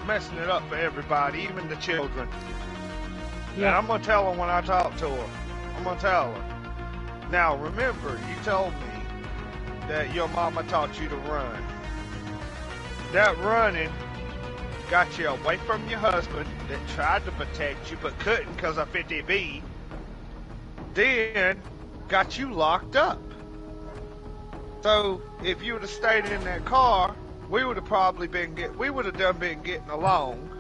messing it up for everybody, even the children. Yeah. And I'm going to tell her when I talk to her. I'm going to tell her. Now, remember, you told me that your mama taught you to run. That running got you away from your husband that tried to protect you but couldn't because of 50B. Then got you locked up. So if you would have stayed in that car, we would have probably been getting along.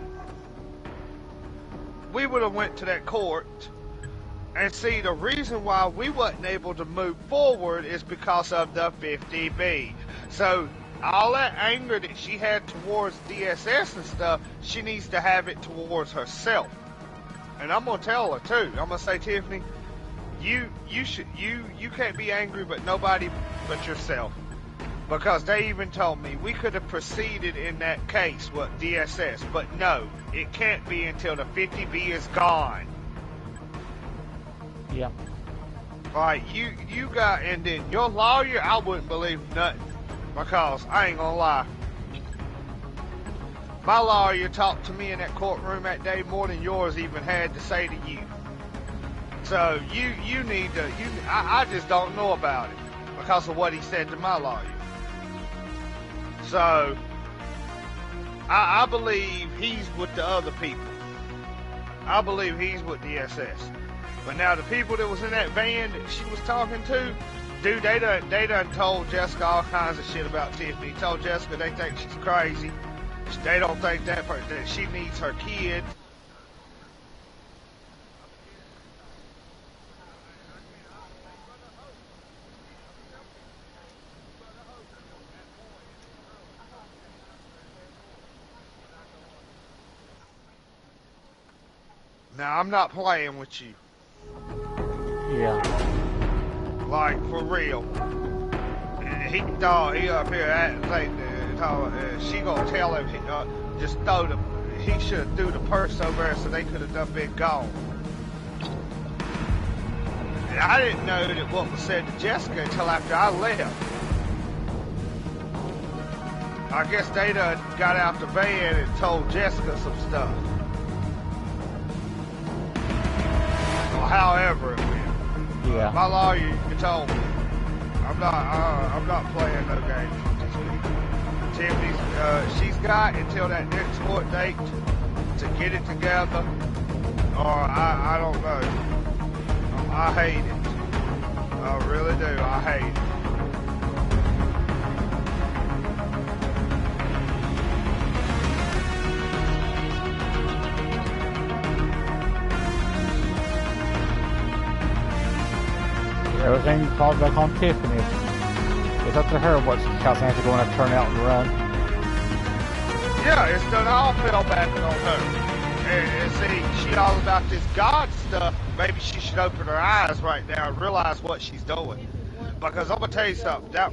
We would have went to that court. And see, the reason why we wasn't able to move forward is because of the 50B. So, all that anger that she had towards DSS and stuff, she needs to have it towards herself. And I'm gonna tell her too. I'm gonna say, Tiffany, you can't be angry but nobody but yourself. Because they even told me we could have proceeded in that case with DSS, but no, it can't be until the 50B is gone. Yeah. Right, you got, and then your lawyer, I wouldn't believe nothing. Because, I ain't gonna lie, my lawyer talked to me in that courtroom that day more than yours even had to say to you. So, you need to, I just don't know about it. Because of what he said to my lawyer. So, I believe he's with the other people. I believe he's with DSS. But now the people that was in that van that she was talking to, dude, they done told Jessica all kinds of shit about Tiffany. Told Jessica they think she's crazy. They don't think that she needs her kid. Now I'm not playing with you. Yeah. Like, for real. And he thought he up here acting like she gonna tell him just throw he should have threw the purse over there so they could have done been gone. And I didn't know that what was said to Jessica until after I left. I guess they done got out the van and told Jessica some stuff. Or however it went. Yeah. My lawyer told me I'm not playing no games with these people. Tiffany's she's got until that next court date to get it together, or I don't know. I hate it. I really do. I hate it. Everything falls back on Tiffany. It's up to her how things are going to turn out and run. Yeah, it's done all fell back on her. And see, she all about this God stuff. Maybe she should open her eyes right now and realize what she's doing. Because I'm going to tell you something. That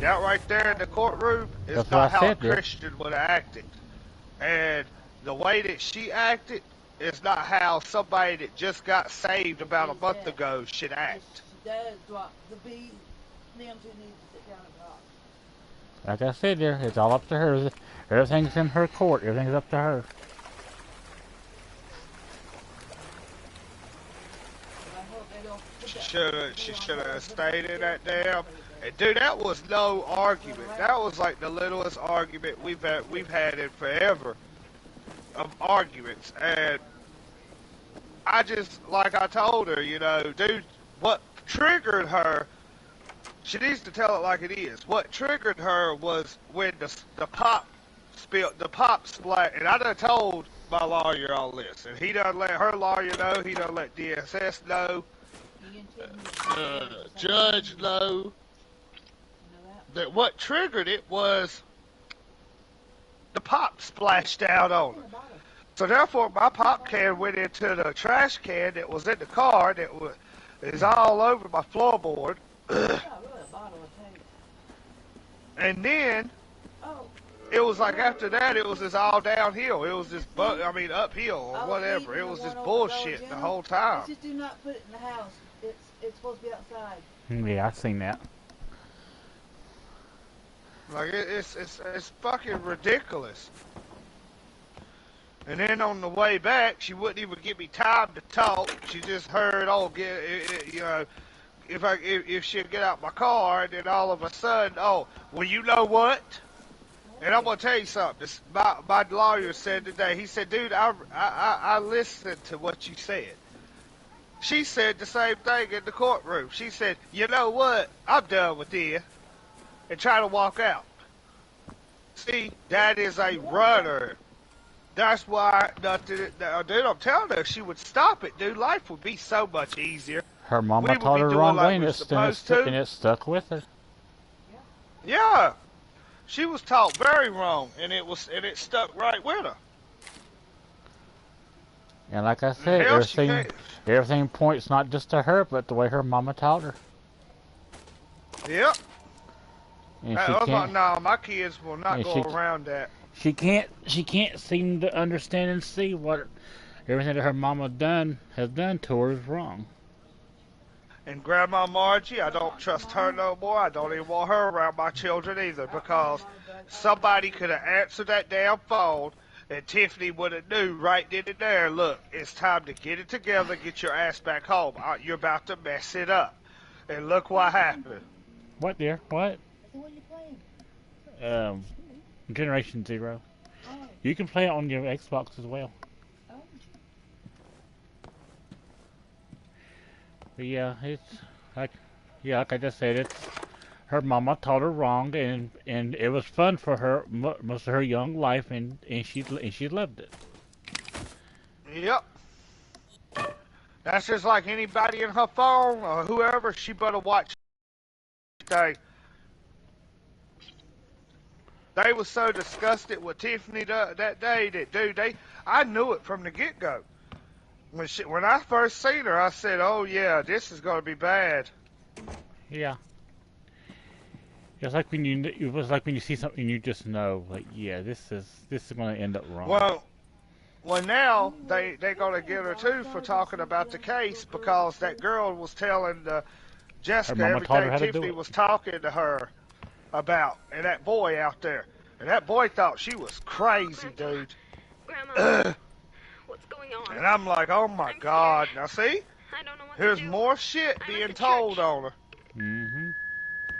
right there in the courtroom is That's not how a yeah. Christian would have acted. And the way that she acted, it's not how somebody that just got saved about a month ago should act. Like I said there, it's all up to her. Everything's in her court. Everything's up to her. She should have stayed in that damn. And dude, that was no argument. That was like the littlest argument we've had in forever of arguments. And I just, like I told her, you know, dude, what triggered her, she needs to tell it like it is. What triggered her was when the pop splat, and I done told my lawyer all this, and he done let her lawyer know, he done let DSS know, judge know, that what triggered it was the pop splashed out on her. So therefore, my pop can went into the trash can that was in the car that is all over my floorboard. And then, it was like after that, it was just all downhill. It was just, uphill or whatever. It was just bullshit the whole time. Just do not put it in the house. It's supposed to be outside. Yeah, I seen that. Like, it's fucking ridiculous. And then on the way back, she wouldn't even give me time to talk. She just heard, oh, you know, if she'd get out my car, and then all of a sudden, oh, well, you know what? And I'm gonna tell you something. My lawyer said today. He said, dude, I listened to what you said. She said the same thing in the courtroom. She said, you know what? I'm done with you, and try to walk out. See, that is a runner. That's why, dude, I'm telling her, if she would stop it, dude, life would be so much easier. Her mama We would taught be her the doing wrong like way, we're and supposed to. it stuck with her. Yeah, she was taught very wrong, and it stuck right with her. And like I said, everything points not just to her, but the way her mama taught her. Yep. And no, my kids will not go around that. She can't seem to understand and see what everything that her mama has done to her is wrong. And Grandma Margie, I don't trust her no more. I don't even want her around my children either, because somebody could have answered that damn phone, and Tiffany would have knew right then and there, look, it's time to get it together, get your ass back home. You're about to mess it up. And look what happened. What, dear? What? What are you playing? Generation 0. Oh. You can play it on your Xbox as well. Oh. But yeah, it's like I just said, it's her mama taught her wrong, and it was fun for her most of her young life, and she loved it. Yep. That's just like anybody in her phone or whoever. She better watch. They was so disgusted with Tiffany that day that, dude, I knew it from the get-go. When I first seen her, I said, oh yeah, this is going to be bad. Yeah. It was like when you see something, you just know, like, yeah, this is going to end up wrong. Well, now they going to get her too for talking about the case, because that girl was telling Jessica everything Tiffany was talking to her about, and that boy out there. And that boy thought she was crazy, dude. Grandma, what's going on? And I'm like, oh my God. Now see? I don't know what Here's to do. more shit being told on her. Mm-hmm.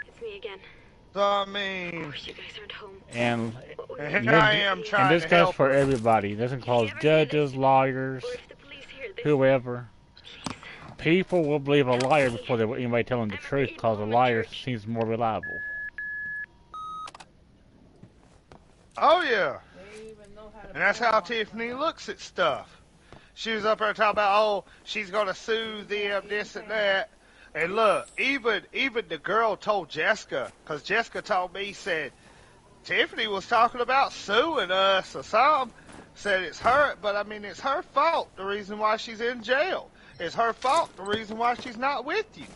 It's me again. So, I mean... I wish you guys aren't home. And here I am trying to help. And this goes for everybody. It doesn't cause judges, lawyers, whoever. People will believe a liar before they will anybody tell them the truth, because a liar seems more reliable. Oh, yeah. And that's how Tiffany looks at stuff. She was up there talking about, oh, she's going to sue them, this and that. And look, even the girl told Jessica, because Jessica told me, said, Tiffany was talking about suing us or something. Said it's her, but I mean, it's her fault, the reason why she's in jail. It's her fault, the reason why she's not with you.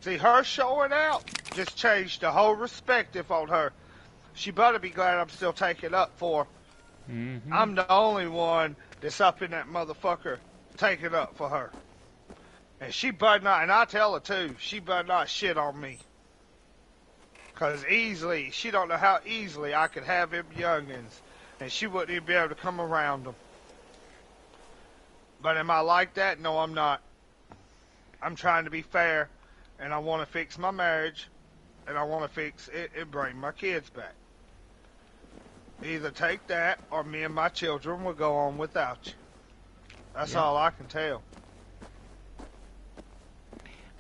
See, her showing out just changed the whole perspective on her. She better be glad I'm still taking up for her. Mm-hmm. I'm the only one that's up in that motherfucker taking up for her. And she better not, and I tell her too, she better not shit on me. Because easily, she don't know how easily I could have them youngins, and she wouldn't even be able to come around them. But am I like that? No, I'm not. I'm trying to be fair, and I want to fix my marriage, and I want to fix it and bring my kids back. Either take that, or me and my children will go on without you. That's all I can tell.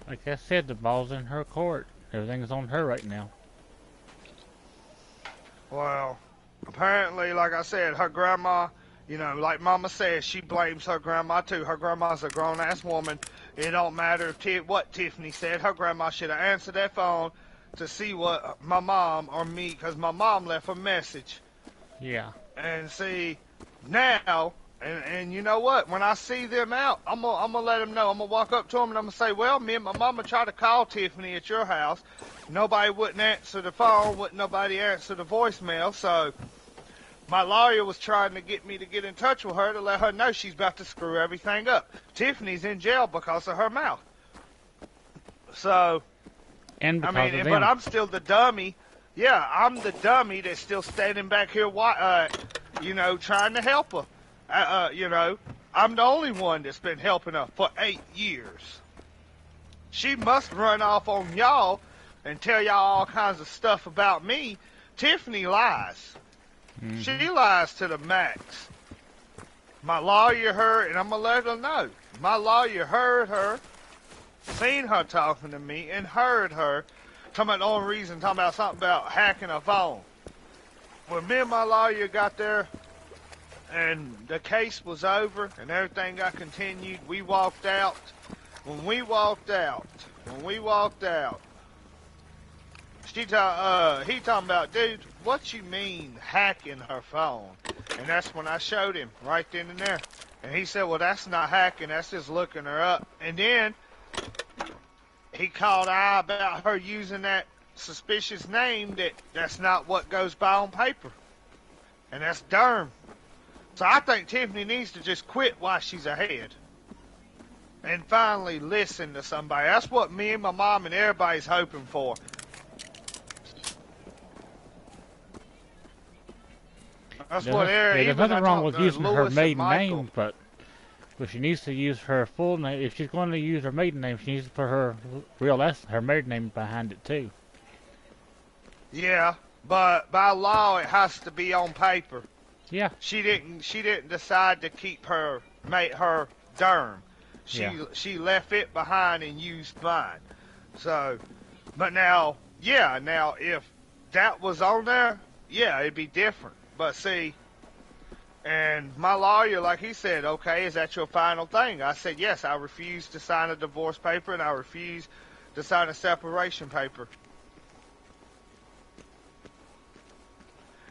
Like I said, the ball's in her court. Everything's on her right now. Well, apparently, like I said, her grandma, you know, like Mama says, she blames her grandma too. Her grandma's a grown-ass woman. It don't matter what Tiffany said. Her grandma should have answered that phone to see what my mom or me, because my mom left a message. Yeah. And see, now, and you know what? When I see them out, I'm gonna let them know. I'm gonna walk up to them and I'm gonna say, well, me and my mama tried to call Tiffany at your house. Nobody wouldn't answer the phone. Wouldn't nobody answer the voicemail. So my lawyer was trying to get me to get in touch with her to let her know she's about to screw everything up. Tiffany's in jail because of her mouth. So, and because of them. but I'm still the dummy Yeah, I'm the dummy that's still standing back here, trying to help her. I'm the only one that's been helping her for 8 years. She must run off on y'all and tell y'all all kinds of stuff about me. Tiffany lies. Mm-hmm. She lies to the max. My lawyer heard, and I'm going to let her know. My lawyer heard her, seen her talking to me, and heard her talking about the only reason, talking about something about hacking a phone. When me and my lawyer got there, and the case was over, and everything got continued, we walked out. When we walked out, he talking about, dude, what you mean hacking her phone? And that's when I showed him right then and there. And he said, well, that's not hacking, that's just looking her up. And then he called eye about her using that suspicious name that's not what goes by on paper. And that's Derm. So I think Tiffany needs to just quit while she's ahead. And finally listen to somebody. That's what me and my mom and everybody's hoping for. That's what there's nothing wrong with using her maiden name, but she needs to use her full name. If she's going to use her maiden name, she needs to put her her maiden name behind it too. Yeah, but by law it has to be on paper. Yeah. She didn't decide to keep her Derm. She left it behind and used mine. So, but now if that was on there, yeah, it'd be different. But see, and my lawyer, like he said, okay, is that your final thing? I said, yes, I refuse to sign a divorce paper and I refuse to sign a separation paper.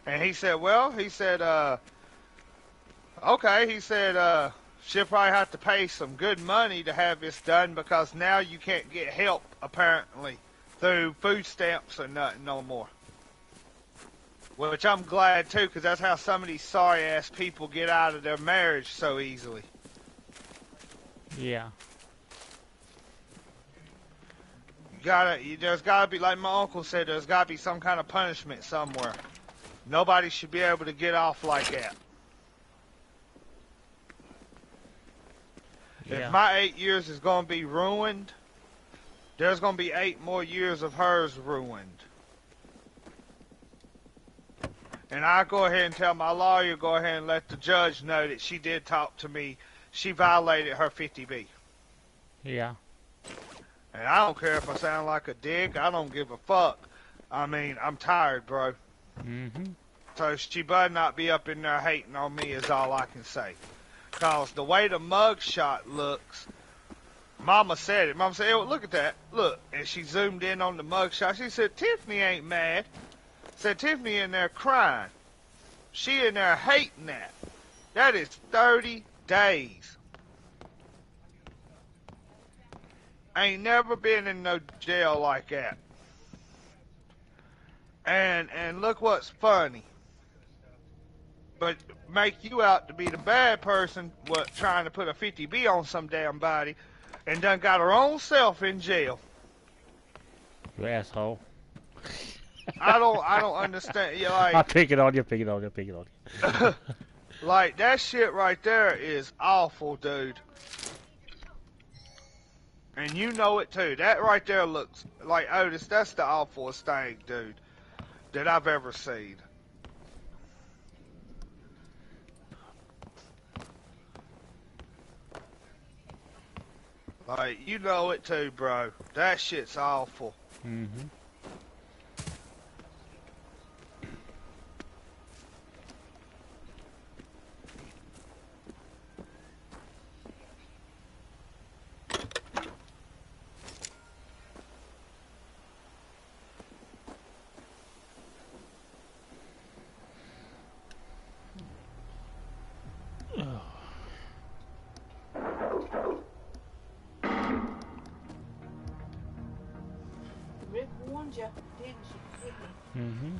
And he said, okay, he said, she'll probably have to pay some good money to have this done because now you can't get help, apparently, through food stamps or nothing no more. Which I'm glad, too, because that's how some of these sorry-ass people get out of their marriage so easily. Yeah. There's got to be, like my uncle said, there's got to be some kind of punishment somewhere. Nobody should be able to get off like that. Yeah. If my 8 years is going to be ruined, there's going to be 8 more years of hers ruined. And I go ahead and tell my lawyer, go ahead and let the judge know that she did talk to me. She violated her 50B. Yeah. And I don't care if I sound like a dick. I don't give a fuck. I mean, I'm tired, bro. Mm-hmm. So she better not be up in there hating on me is all I can say. Because the way the mug shot looks, Mama said it. Mama said, hey, look at that. Look. And she zoomed in on the mug shot. She said, Tiffany ain't mad. Said Tiffany in there crying. She in there hating that. That is 30 days. Ain't never been in no jail like that. And look what's funny. But make you out to be the bad person what trying to put a 50B on some damn body and done got her own self in jail. You asshole. I don't understand. You like, I'll pick it on you. Like, that shit right there is awful, dude. And you know it too. That right there looks like, Otis, that's the awfulest thing, dude, that I've ever seen. Like, you know it too, bro. That shit's awful. Mm-hmm. Rick warned you, didn't she? Mm-hmm.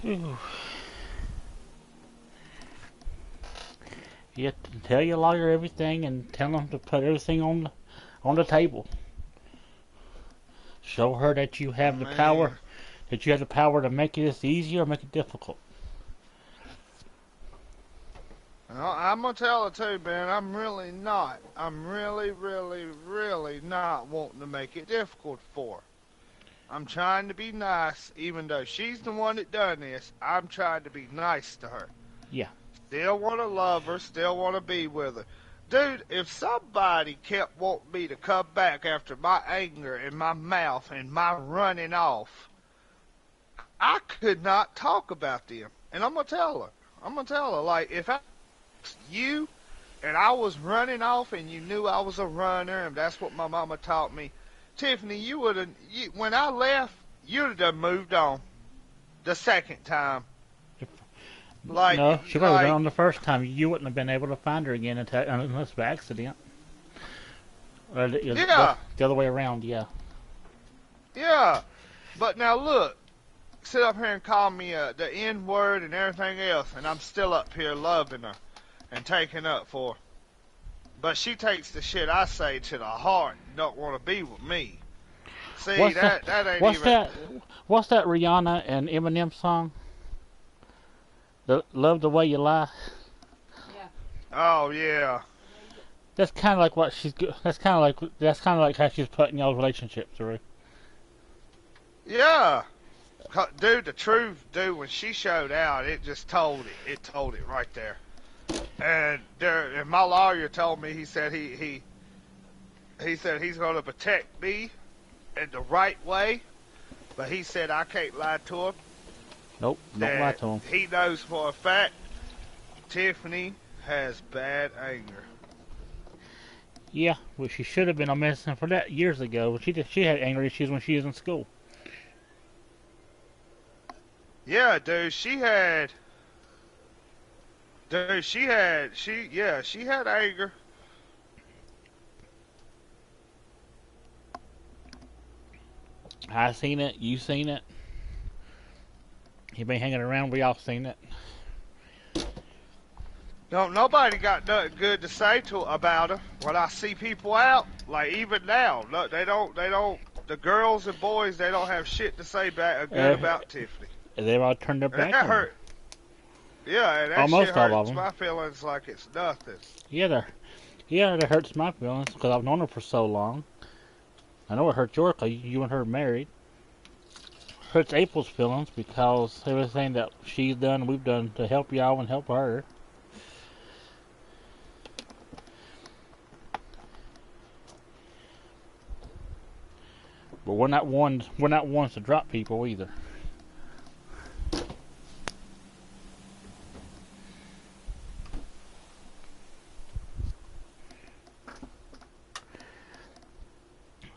Whew. You have to tell your lawyer everything and tell them to put everything on the table. Show her that you have the power, that you have the power to make this easy or make it difficult. I'm gonna tell her too, man. I'm really not. I'm really not wanting to make it difficult for her. I'm trying to be nice, even though she's the one that done this. I'm trying to be nice to her. Yeah. Still want to love her, still want to be with her. Dude, if somebody kept wanting me to come back after my anger and my mouth and my running off, I could not talk about them. And I'm going to tell her. I'm going to tell her, like, if I was you and I was running off and you knew I was a runner and that's what my mama taught me, Tiffany, you would have, when I left, you'd have moved on the second time. Like, no, she would have been on the first time. You wouldn't have been able to find her again unless by accident. Or yeah. The other way around, yeah. Yeah. But now look, sit up here and call me the N-word and everything else, and I'm still up here loving her and taking up for her. But she takes the shit I say to the heart and don't want to be with me. See, that ain't what's that Rihanna and Eminem song? Love the Way You Lie. Yeah. Oh yeah. That's kind of like what she's. That's kind of like how she's putting y'all's relationship through. Yeah. Dude, the truth, dude, when she showed out, it just told it. It told it right there. And my lawyer told me, he said he said he's going to protect me in the right way, but he said I can't lie to him. Nope, don't lie to him. He knows for a fact Tiffany has bad anger. Yeah, well, she should have been on medicine for that years ago. She had anger issues when she was in school. Yeah, dude, she had anger. I seen it, you seen it. You been hanging around, we all seen it. No, nobody got nothing good to say about her. When I see people out, like even now, look, they don't. The girls and boys, they don't have shit to say good about Tiffany. They've all turned their back on her. Yeah, and that almost shit all of hurts them. my feelings like it's nothing. Yeah, that hurts my feelings because I've known her for so long. I know it hurts yours because you and her are married. Hurts April's feelings because everything that she's done, we've done to help y'all and help her. But we're not ones to drop people either.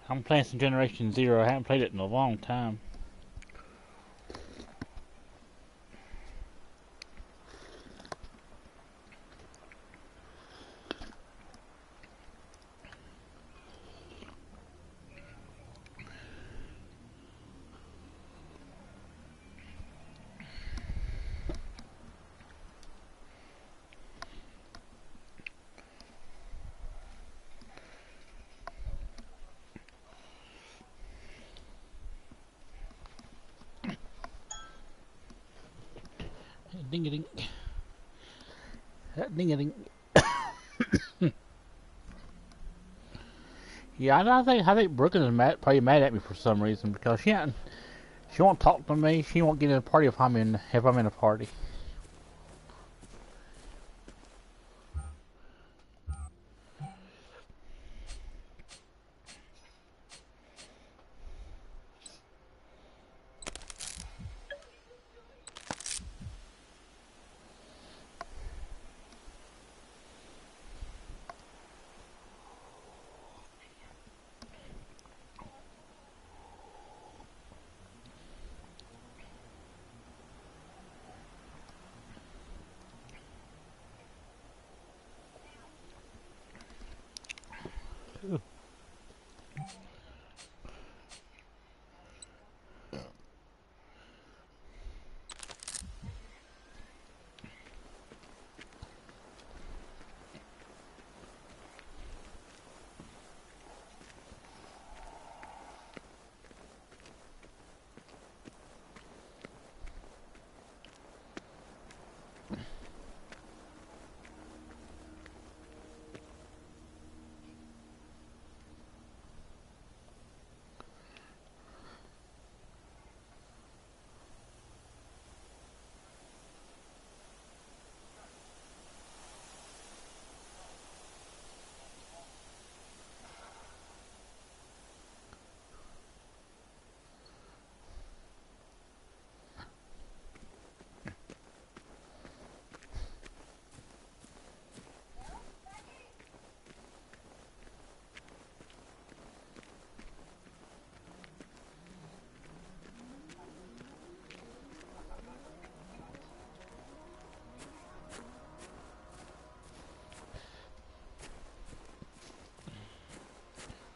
I'm playing some Generation Zero. I haven't played it in a long time. Ding-a-ding. Ding-a-ding. Yeah, I think Brooke is probably mad at me for some reason because she won't talk to me. She won't get in a party if I'm in a party.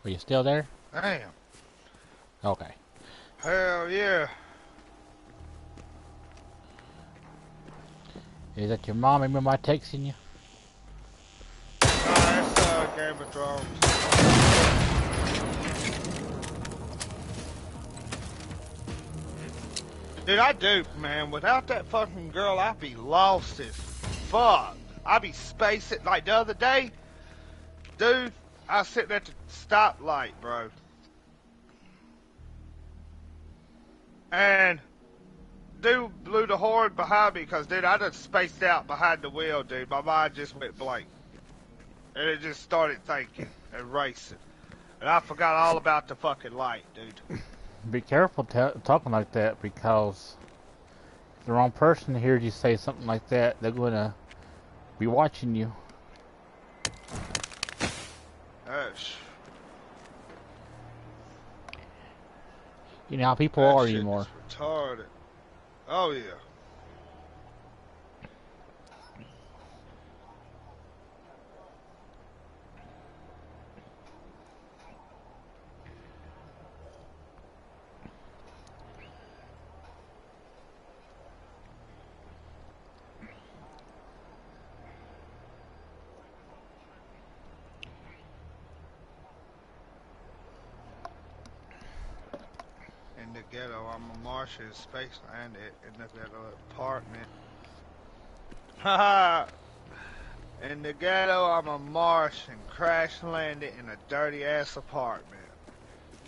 Are you still there? Damn. Okay. Hell yeah. Is that your mom? Remember I texting you? That's Game of Thrones. Dude, I do, man. Without that fucking girl, I'd be lost as fuck. I'd be spacing. Like the other day, dude, I was sitting at the stoplight, bro. And dude blew the horn behind me because, dude, I just spaced out behind the wheel, dude. My mind just went blank. And it just started thinking and racing. And I forgot all about the fucking light, dude. Be careful talking like that, because if the wrong person hears you say something like that, they're going to be watching you. You know how people are anymore. Retarded. Oh, yeah. In the ghetto, I'm a Martian space landed in the ghetto apartment. Haha! In the ghetto, I'm a Martian crash landed in a dirty ass apartment.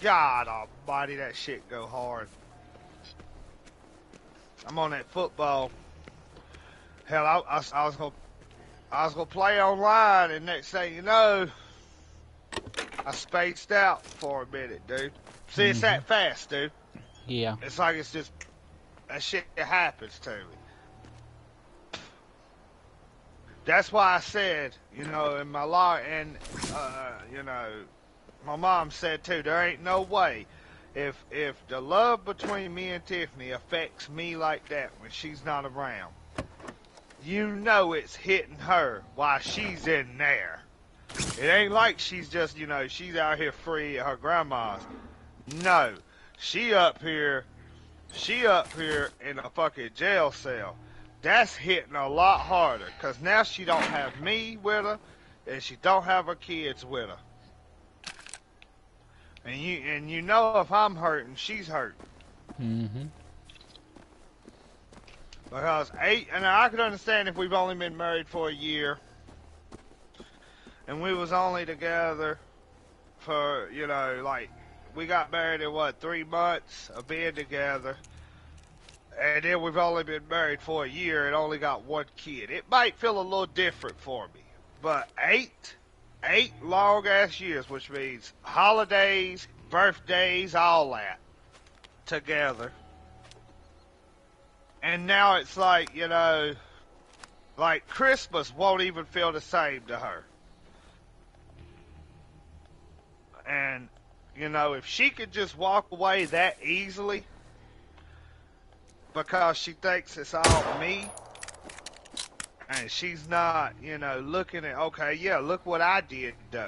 God almighty, that shit go hard. I'm on that football. Hell, I was gonna play online, and next thing you know, I spaced out for a minute, dude. See, it's that fast, dude. Yeah. It's like it's just, that shit happens to me. That's why I said, you know, in my law, and, you know, my mom said too, there ain't no way, if the love between me and Tiffany affects me like that when she's not around, you know it's hitting her while she's in there. It ain't like she's just, you know, she's out here free at her grandma's. No. She up here in a fucking jail cell. That's hitting a lot harder, because now she don't have me with her, and she don't have her kids with her. And you know if I'm hurting, she's hurting. Mm-hmm. Because and I could understand if we've only been married for a year, and we was only together for, you know, like, we got married in, 3 months of being together, and then we've only been married for a year and only got 1 kid. It might feel a little different for me, but 8 long-ass years, which means holidays, birthdays, all that, together. And now it's like, you know, like Christmas won't even feel the same to her. And, you know, if she could just walk away that easily because she thinks it's all me, and she's not, you know, looking at, okay, yeah, look what I did do,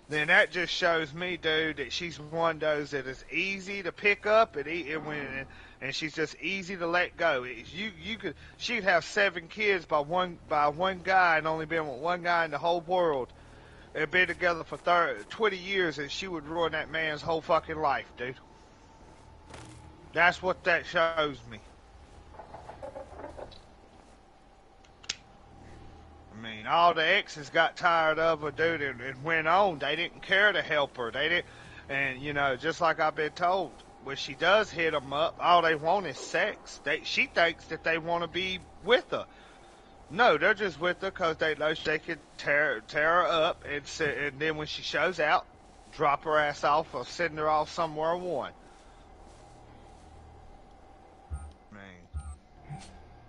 then that just shows me, dude, that she's one of those that is easy to pick up and she's just easy to let go. She'd have 7 kids by one guy and only been with one guy in the whole world. They've been together for 20 years, and she would ruin that man's whole fucking life, dude. That's what that shows me. I mean, all the exes got tired of her, dude, and went on. They didn't care to help her. They didn't, and, you know, just like I've been told, when she does hit them up, all they want is sex. She thinks that they want to be with her. No, they're just with her because they know they could tear her up, and then when she shows out, drop her ass off or send her off somewhere one. I mean,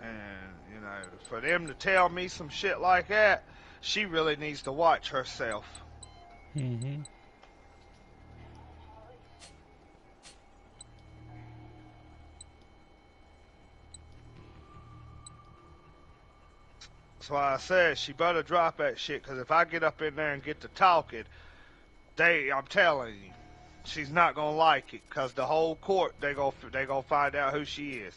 and, you know, for them to tell me some shit like that, she really needs to watch herself. Mm-hmm. That's why I said she better drop that shit, because if I get up in there and get to talking, I'm telling you, she's not gonna like it, cause the whole court they gonna find out who she is.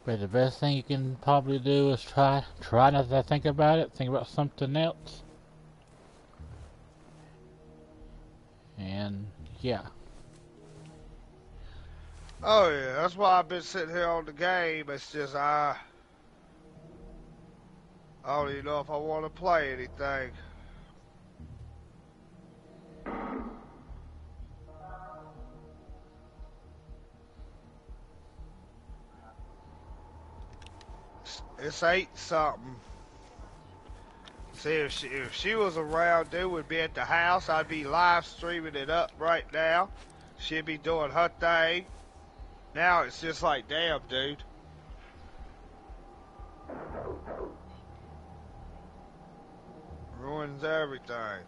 But the best thing you can probably do is try not to think about it. Think about something else. And yeah. Oh yeah, that's why I've been sitting here on the game. It's just I don't even know if I want to play anything. It's 8 something. See, if she was around, dude would be at the house. I'd be live streaming it up right now. She'd be doing her thing. Now it's just like, damn, dude. Ruins everything.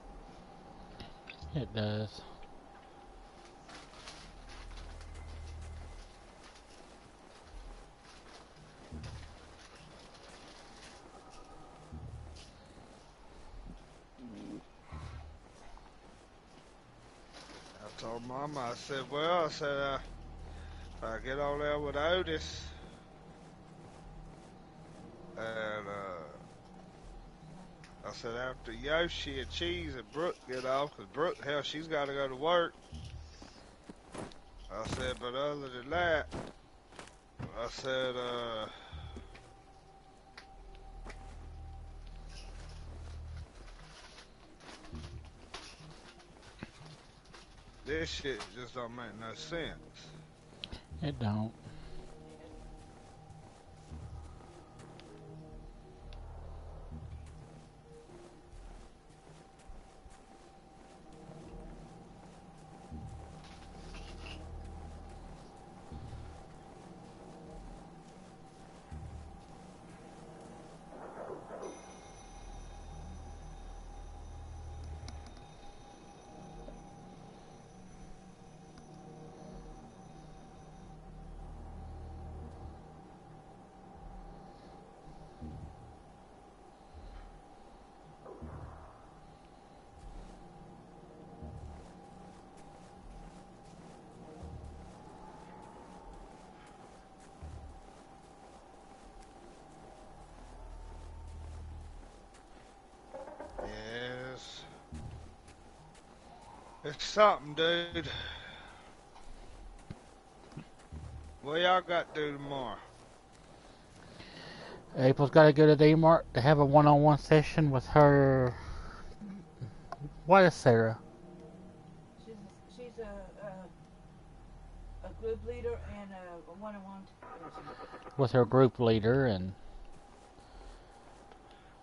It does. I told Mama, I said, well, if I get on there with Otis, and I said, after Yoshi and Cheese and Brooke get off, because Brooke, hell, she's got to go to work. I said, but other than that, I said, this shit just don't make no sense. It don't. Yes. It's something, dude. What y'all got to do tomorrow? April's got to go to Dmart to have a one-on-one session with her. What is Sarah? She's a group leader and a one-on-one person. With her group leader, and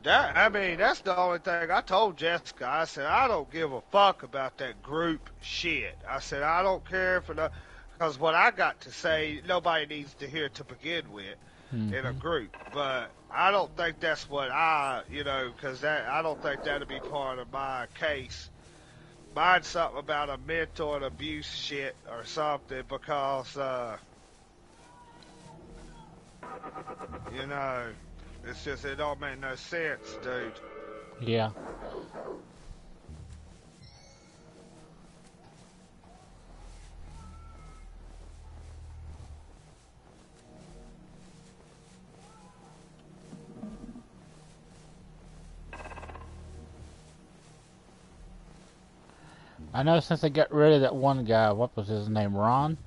That's the only thing I told Jessica. I said, I don't give a fuck about that group shit. I said, I don't care for the, because what I got to say, nobody needs to hear to begin with in a group. But I don't think that's what because I don't think that'll be part of my case. Mine's something about a mental and abuse shit or something because, it's just, it don't make no sense, dude. yeah. I know since they got rid of that one guy, what was his name, Ron,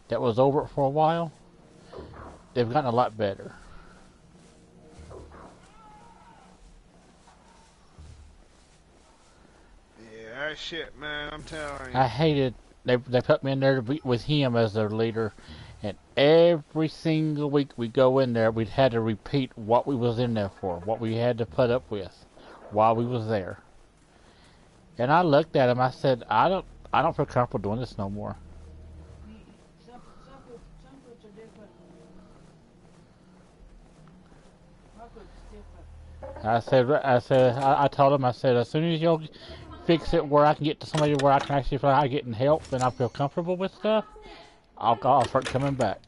that was over it for a while, they've gotten a lot better. Yeah, that shit, man, I'm telling you. I hated they put me in there to be with him as their leader, and every single week we go in there, we'd had to repeat what we was in there for, what we had to put up with while we was there. And I looked at him. I said, I I don't feel comfortable doing this no more. Some fruits are different. My fruit's different. I told him, I said, as soon as you'll fix it where I can get to somebody where I can actually feel like getting help and I feel comfortable with stuff, I'll start coming back.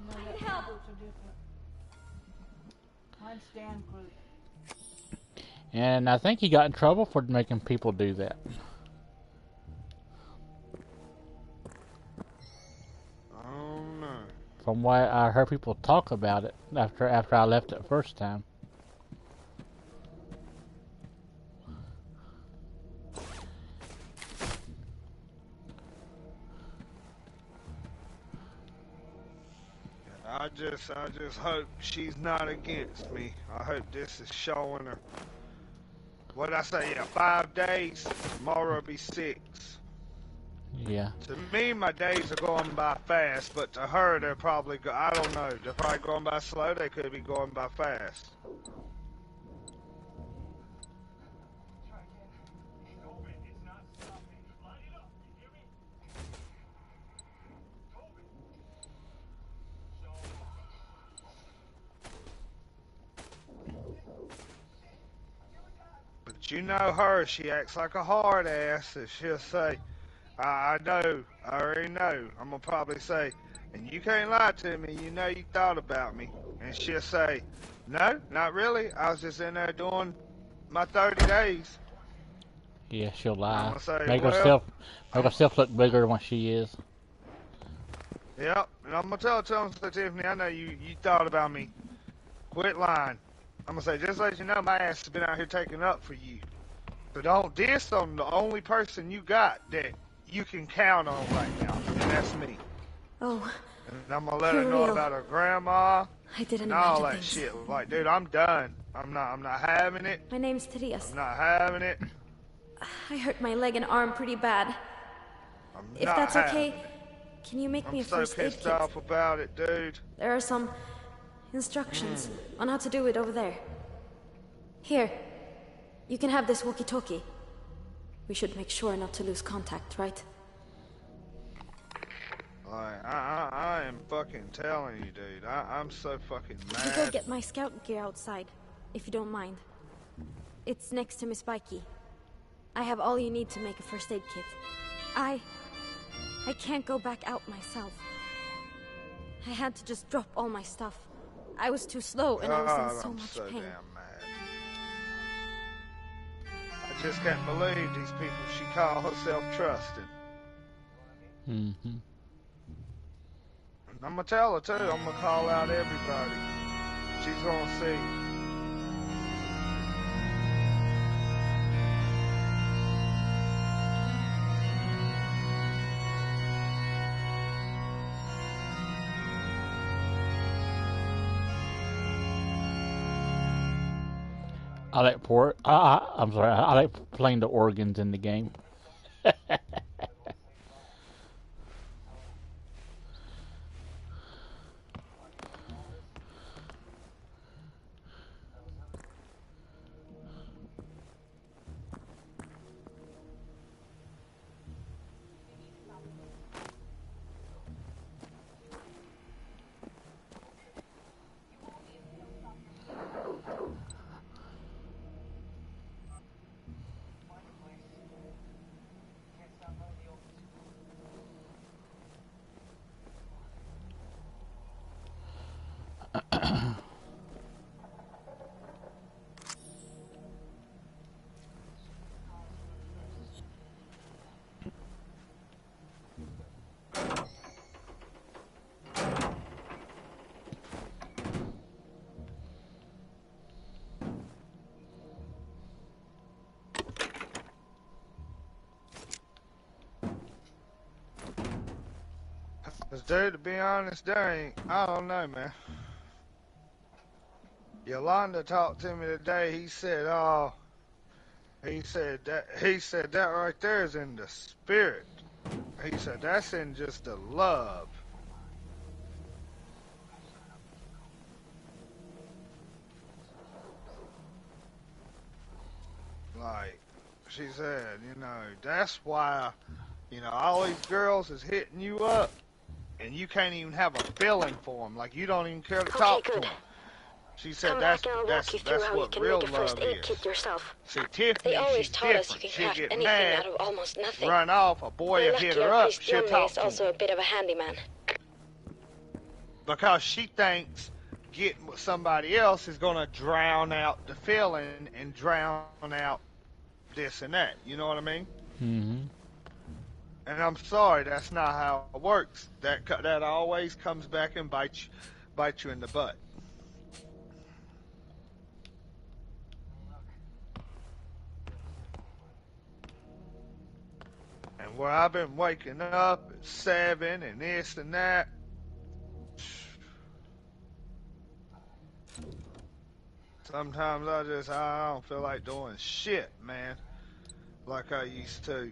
No, some fruits are different. Mine's stand fruit. And I think he got in trouble for making people do that. Oh no. From what I heard people talk about it after I left it first time. I just hope she's not against me. I hope this is showing her. What I say? Yeah, 5 days. Tomorrow will be 6. Yeah. To me, my days are going by fast, but to her, they're probably I don't know. They're probably going by slow. They could be going by fast. But you know her, she acts like a hard ass, and she'll say, I know, I already know. I'm gonna probably say, and you can't lie to me, you know you thought about me. And she'll say, no, not really. I was just in there doing my 30 days. Yeah, she'll I'm lie. gonna say, Make well, herself look bigger than what she is. yep, and I'm gonna tell Tiffany, I know you thought about me. Quit lying. I'm gonna say, just let you know, my ass has been out here taking up for you. So don't diss on the only person you got that you can count on right now, and that's me. Oh, And I'm gonna let her you're know real. about her grandma I didn't and all imagine that things. shit. Like, dude, I'm done. I'm not having it. My name's Tirias. I'm not having it. I hurt my leg and arm pretty bad. I'm If not that's having okay, it. can you make me I'm a so first aid pissed kit? off about it, dude. There are some instructions on how to do it over there. Here, you can have this walkie-talkie. We should make sure not to lose contact, right? Like, I am fucking telling you, dude. I'm so fucking You go mad. get my scout gear outside, if you don't mind. It's next to Miss Bikey. I have all you need to make a first aid kit. I can't go back out myself. I had to just drop all my stuff. I was too slow and I was in so I'm much so pain. damn mad. I just can't believe these people she call herself trusting. Mm-hmm. I'm gonna tell her too. I'm gonna call out everybody. She's gonna see. I'm sorry. I like playing the organs in the game. Cause dude, to be honest, I don't know, man. Yolanda talked to me today. He said that right there is in the spirit. He said that's in just the love. Like, She said, that's why, all these girls is hitting you up, and you can't even have a feeling for them. Like, you don't even care to talk to them. She said Come that's back and I'll walk you through how you what can real make a first love aid is. kit yourself. See, Tiffany, They always she's taught us different. you can She'll craft get anything mad, out of almost nothing. run off, a boy We're will hit lucky her our up, priest she'll Yummy talk is to also him. a bit of a handyman. Because she thinks getting with somebody else is going to drown out the feeling and drown out this and that. You know what I mean? Mm-hmm. And I'm sorry, that's not how it works. That always comes back and bite you in the butt. And where I've been waking up at 7 and this and that. Sometimes I don't feel like doing shit, man, like I used to.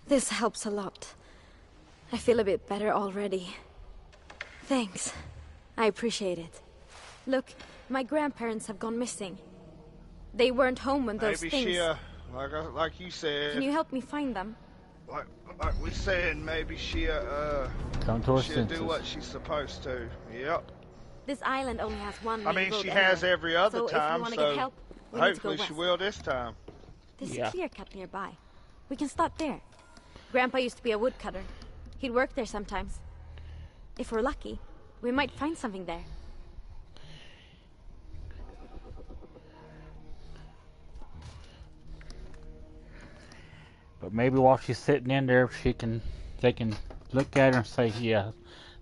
This helps a lot. I feel a bit better already. Thanks. I appreciate it. Look, my grandparents have gone missing. They weren't home when those Maybe things... she, like you said... Can you help me find them? Like we said, maybe she'll do what she's supposed to. Yep. This island only has one main I mean, road she anyway. has every other So time, if you want to so get help, we need to go hopefully west. she will this time. There's Yeah. a clear cut nearby. We can start there. Grandpa used to be a woodcutter. He'd work there sometimes. If we're lucky, we might find something there. But maybe while she's sitting in there, they can look at her and say, yeah,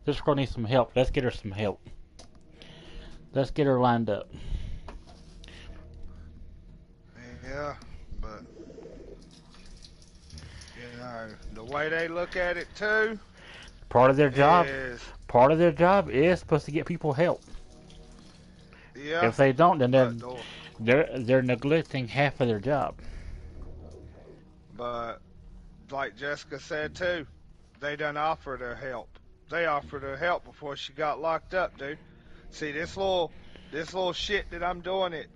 this girl needs some help. Let's get her some help. Let's get her lined up. Yeah, but the way they look at it too. Part of their job is supposed to get people help. Yeah. If they don't, then they're neglecting half of their job. But like Jessica said too, they done offered her help. They offered her help before she got locked up, dude. See, this little shit that I'm doing at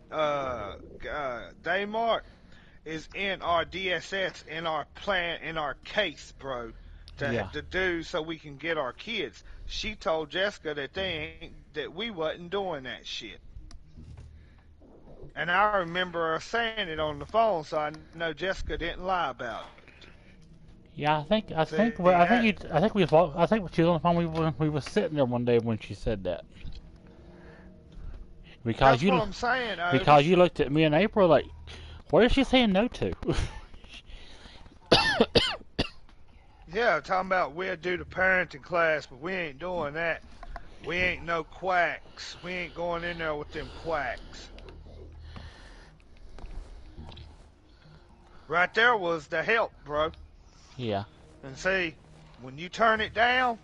Daymart is in our DSS, in our plan, in our case, bro, to do so we can get our kids. She told Jessica that we wasn't doing that shit. And I remember her saying it on the phone, so I know Jessica didn't lie about it. Yeah, I think she was on the phone when we was sitting there one day when she said that. Because That's what I'm saying, Otis. Because you looked at me in April like, what is she saying no to? Yeah, talking about we'll do the parenting class, but we ain't doing that. We ain't no quacks. We ain't going in there with them quacks. Right there was the help, bro. Yeah. And see, when you turn it down,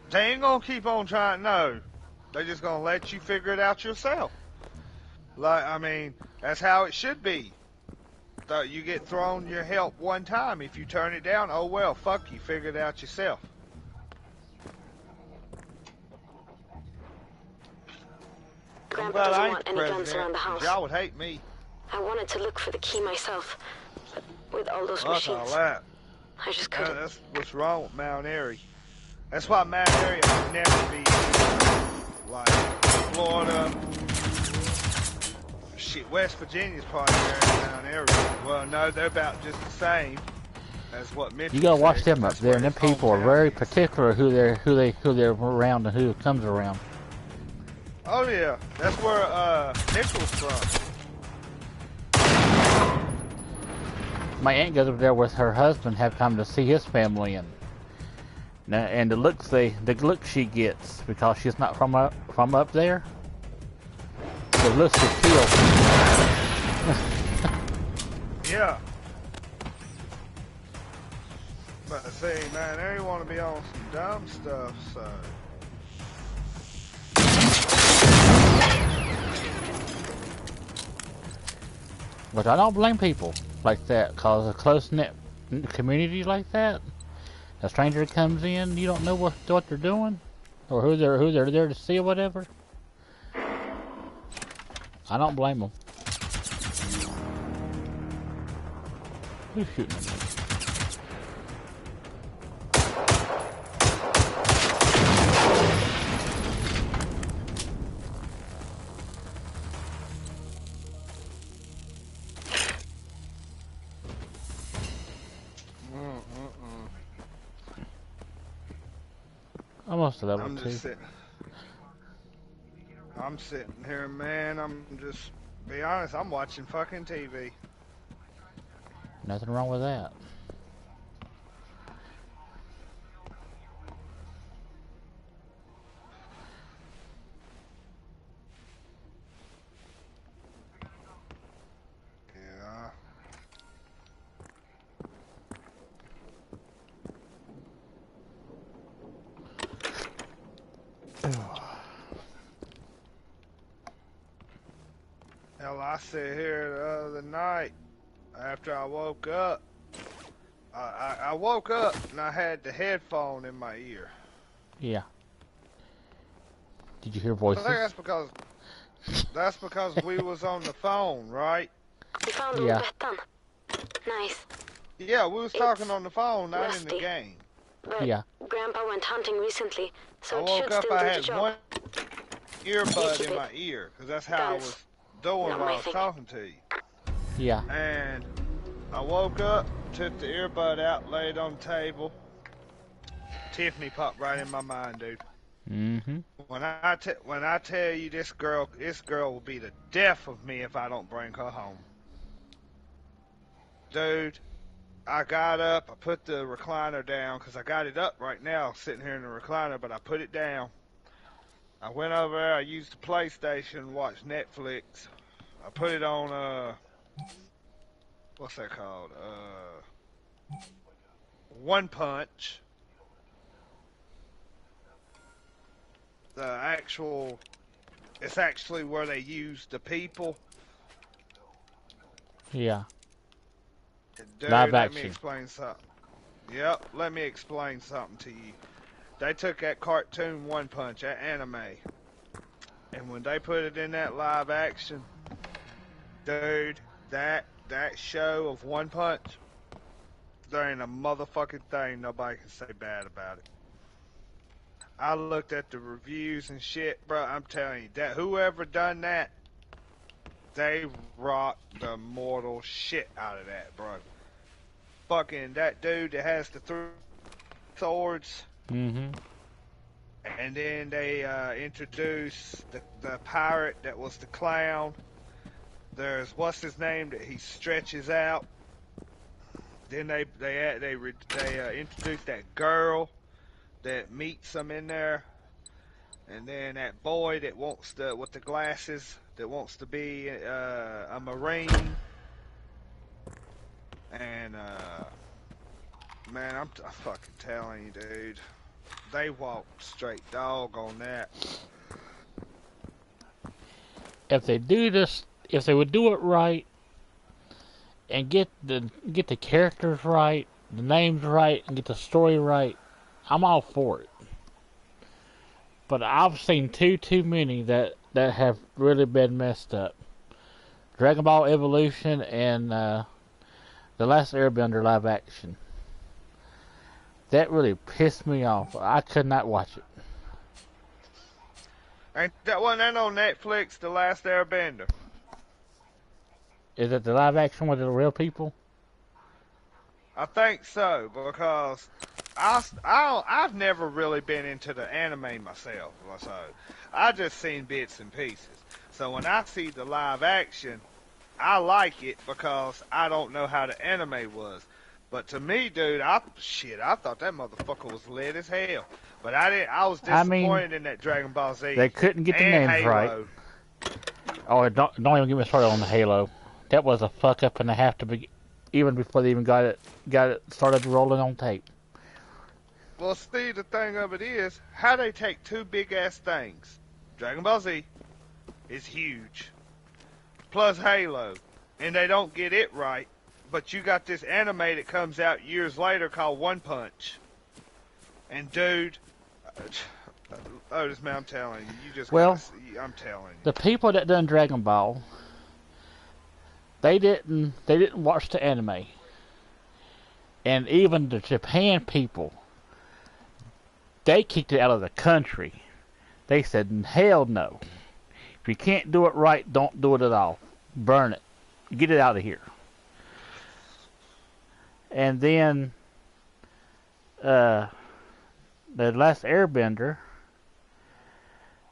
they ain't gonna keep on trying. No, they just gonna let you figure it out yourself. Like, I mean, that's how it should be. You get thrown your help one time. If you turn it down, oh well, fuck you, figure it out yourself. Grandpa doesn't want any guns around the house. Y'all would hate me. I wanted to look for the key myself, but with all those Fuck all machines, that. I just couldn't. That's what's wrong with Mount Airy. That's why Mount Airy will never be like Florida. Shit, West Virginia's probably better than Mount Airy. Well, no, they're about just the same as what Mitchell. You gotta watch said. them up That's there, where and them his people are hometown very is. particular who they're around and who comes around. Oh yeah, that's where Mitchell's from. My aunt goes over there with her husband, have time to see his family, and the look she gets because she's not from up there. The looks she feels. Yeah. But see, man, they want to be on some dumb stuff, so. But I don't blame people like that, cause a close-knit community like that. A stranger comes in, you don't know what they're doing, or who they're there to see or whatever. I don't blame them. Who's shooting at me? Almost a level 2. I'm sitting here, man. I'm just, be honest, I'm watching fucking TV. Nothing wrong with that. Yeah. Hell, I sit here the other night after I woke up. I woke up and I had the headphone in my ear. Yeah. Did you hear voices? I think that's because we was on the phone, right? You found Yeah. Bettan. Nice. Yeah, we was talking on the phone, not in the game. But Yeah. Grandpa went hunting recently, so I it should woke up, still I do the had job. one earbud in my ear, because that's how I was doing Not while my I was thing. talking to you. Yeah. And I woke up, took the earbud out, laid on the table. Tiffany popped right in my mind, dude. Mm-hmm. When I tell you this girl will be the death of me if I don't bring her home. Dude, I got up, I put the recliner down, because I got it up right now, sitting here in the recliner, but I put it down. I went over there, I used the PlayStation, watched Netflix. I put it on, what's that called? One Punch. It's actually where they use the people. Yeah. Dude, Live let me action. explain something. Yep, let me explain something to you. They took that cartoon One Punch, that anime, and when they put it in that live action, dude, that show of One Punch, there ain't a motherfucking thing nobody can say bad about it. I looked at the reviews and shit, bro. I'm telling you, that whoever done that, they rocked the mortal shit out of that, bro. Fucking that dude that has the 3 swords. Mm-hmm. And then they introduced the pirate that was the clown. There's what's his name that he stretches out. Then they introduced that girl that meets them in there, and then that boy that wants with the glasses that wants to be a Marine. And man, I'm fucking telling you, dude. They walked straight dog on that. If they do this, if they would do it right, and get the characters right, the names right, and get the story right, I'm all for it. But I've seen too many that have really been messed up. Dragon Ball Evolution and The Last Airbender live action. That really pissed me off. I could not watch it. Ain't that one that on Netflix, The Last Airbender? Is it the live action with the real people? I think so, because I've never really been into the anime myself, so I just seen bits and pieces. So when I see the live action, I like it because I don't know how the anime was. But to me, dude, I thought that motherfucker was lit as hell. But I was disappointed in that Dragon Ball Z. They couldn't get the and names Halo. right. Oh, don't even get me started on the Halo. That was a fuck up and a half to be, even before they even got it started rolling on tape. Well, see, the thing of it is, how they take 2 big ass things, Dragon Ball Z is huge, plus Halo, and they don't get it right, but you got this anime that comes out years later called One Punch. And dude, Otis, man, I'm telling you, you just Well, gotta see, I'm telling you. The people that done Dragon Ball, they didn't watch the anime. And even the Japan people, they kicked it out of the country. They said, hell no. If you can't do it right, don't do it at all. Burn it. Get it out of here. And then, the last Airbender,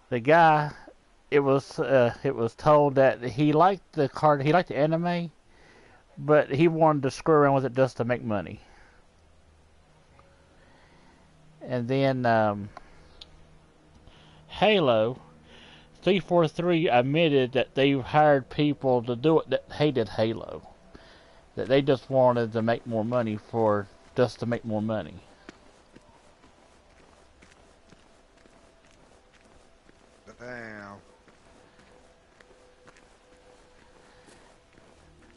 the guy, it was told that he liked the anime, but he wanted to screw around with it just to make money. And then Halo 343 admitted that they hired people to do it that hated Halo, that they just wanted to make more money just to make more money. Damn.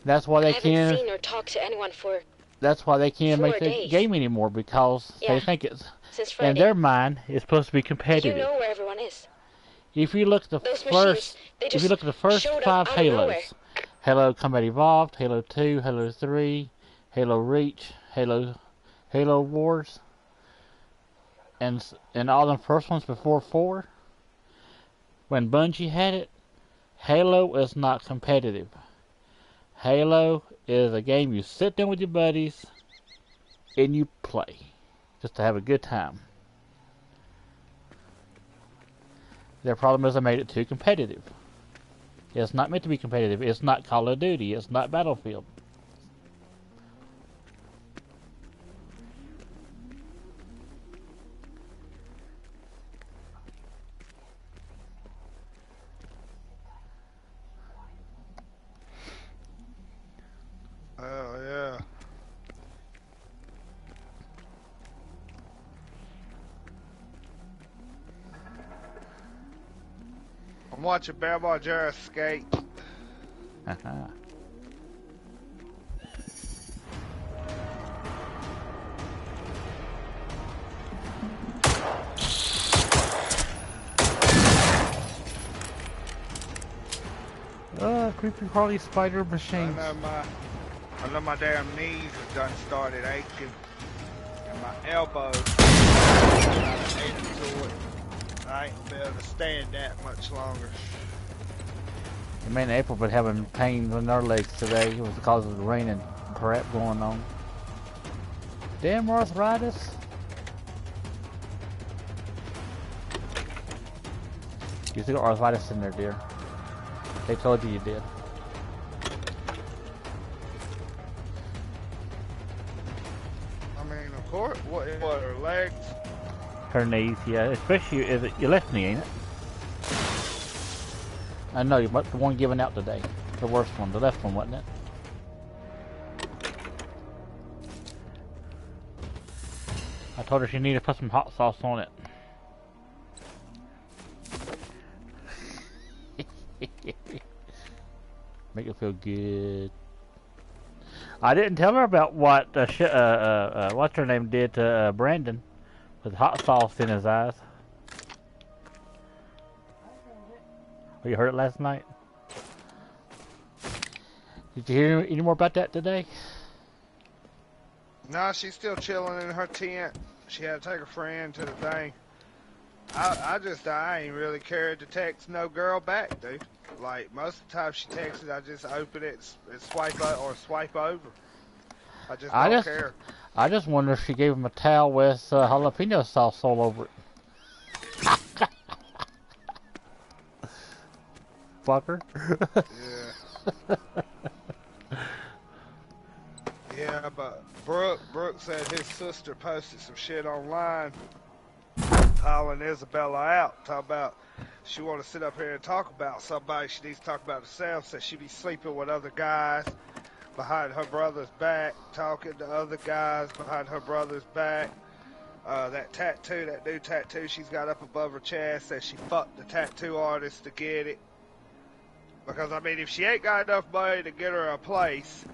That's why they can't. I haven't seen or talked to anyone for. That's why they can't 4 make the days. game anymore, because they think it's Since Friday. in their mind it's supposed to be competitive. You know where everyone is. If you look at the Those first, machines, they if you look at the first showed up 5 out of nowhere. Halos, Halo Combat Evolved, Halo 2, Halo 3, Halo Reach, Halo Wars, and all the first ones before 4, when Bungie had it, Halo is not competitive. Halo is a game you sit down with your buddies and you play, just to have a good time. Their problem is they made it too competitive. It's not meant to be competitive. It's not Call of Duty. It's not Battlefield. Oh, yeah. I'm watching Bear Margera skate. Uh-huh. Creepy crawly spider machines. I know my damn knees have done started aching. And my elbows I ate into it. I ain't be able to stand that much longer. Me and April been having pain in our legs today. It was because of the rain and crap going on. Damn arthritis. You still got arthritis in there, dear. They told you did. I mean, of course, what her legs? Her knees, yeah. Especially is it your left knee, ain't it? I know, the one given out today. The worst one, the left one, wasn't it? I told her she needed to put some hot sauce on it. Make it feel good. I didn't tell her about what what's her name did to Brandon with hot sauce in his eyes. Oh, you heard it last night? Did you hear any more about that today? No, she's still chilling in her tent. She had to take her friend to the thing. I ain't really cared to text no girl back, dude. Like, most of the time she texts, I just open it and swipe over. I don't care. I just wonder if she gave him a towel with jalapeno sauce all over it. Fucker. Yeah. Yeah, but Brooke said his sister posted some shit online calling Isabella out, talking about she want to sit up here and talk about somebody. She needs to talk about herself. Said she be sleeping with other guys behind her brother's back, talking to other guys behind her brother's back. That new tattoo she's got up above her chest, says she fucked the tattoo artist to get it. Because, I mean, if she ain't got enough money to get her a place,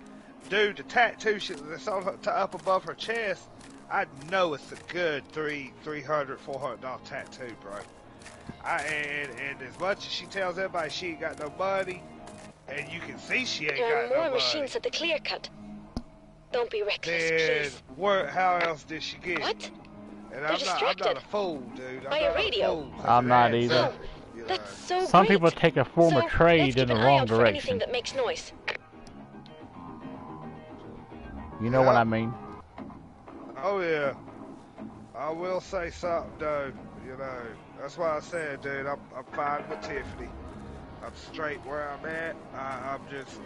dude, the tattoo that's on her, up above her chest, I know it's a good $300, $400 tattoo, bro. And as much as she tells everybody she ain't got no money, and you can see she ain't got no money. There are more machines at the clear cut. Don't be reckless, please. How else did she get it? What? And I'm not a fool, dude. By a radio. I'm not either. Oh, that's so Some great. people take a form of trade in the wrong For anything direction. that makes noise. You know what I mean? Oh yeah. I will say something though, you know. That's why I said, dude, I'm fine with Tiffany. I'm straight where I'm at. I'm just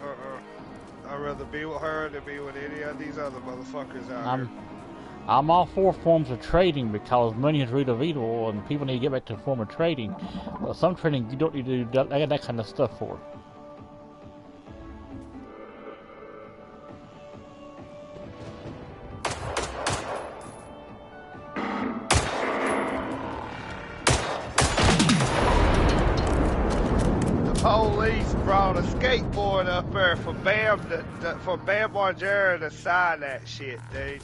I'd rather be with her than be with any of these other motherfuckers out here. I'm all for forms of trading because money is root of evil and people need to get back to a form of trading. But some trading you don't need to do that kind of stuff for. Police brought a skateboard up there for Bam Margera to sign that shit, dude.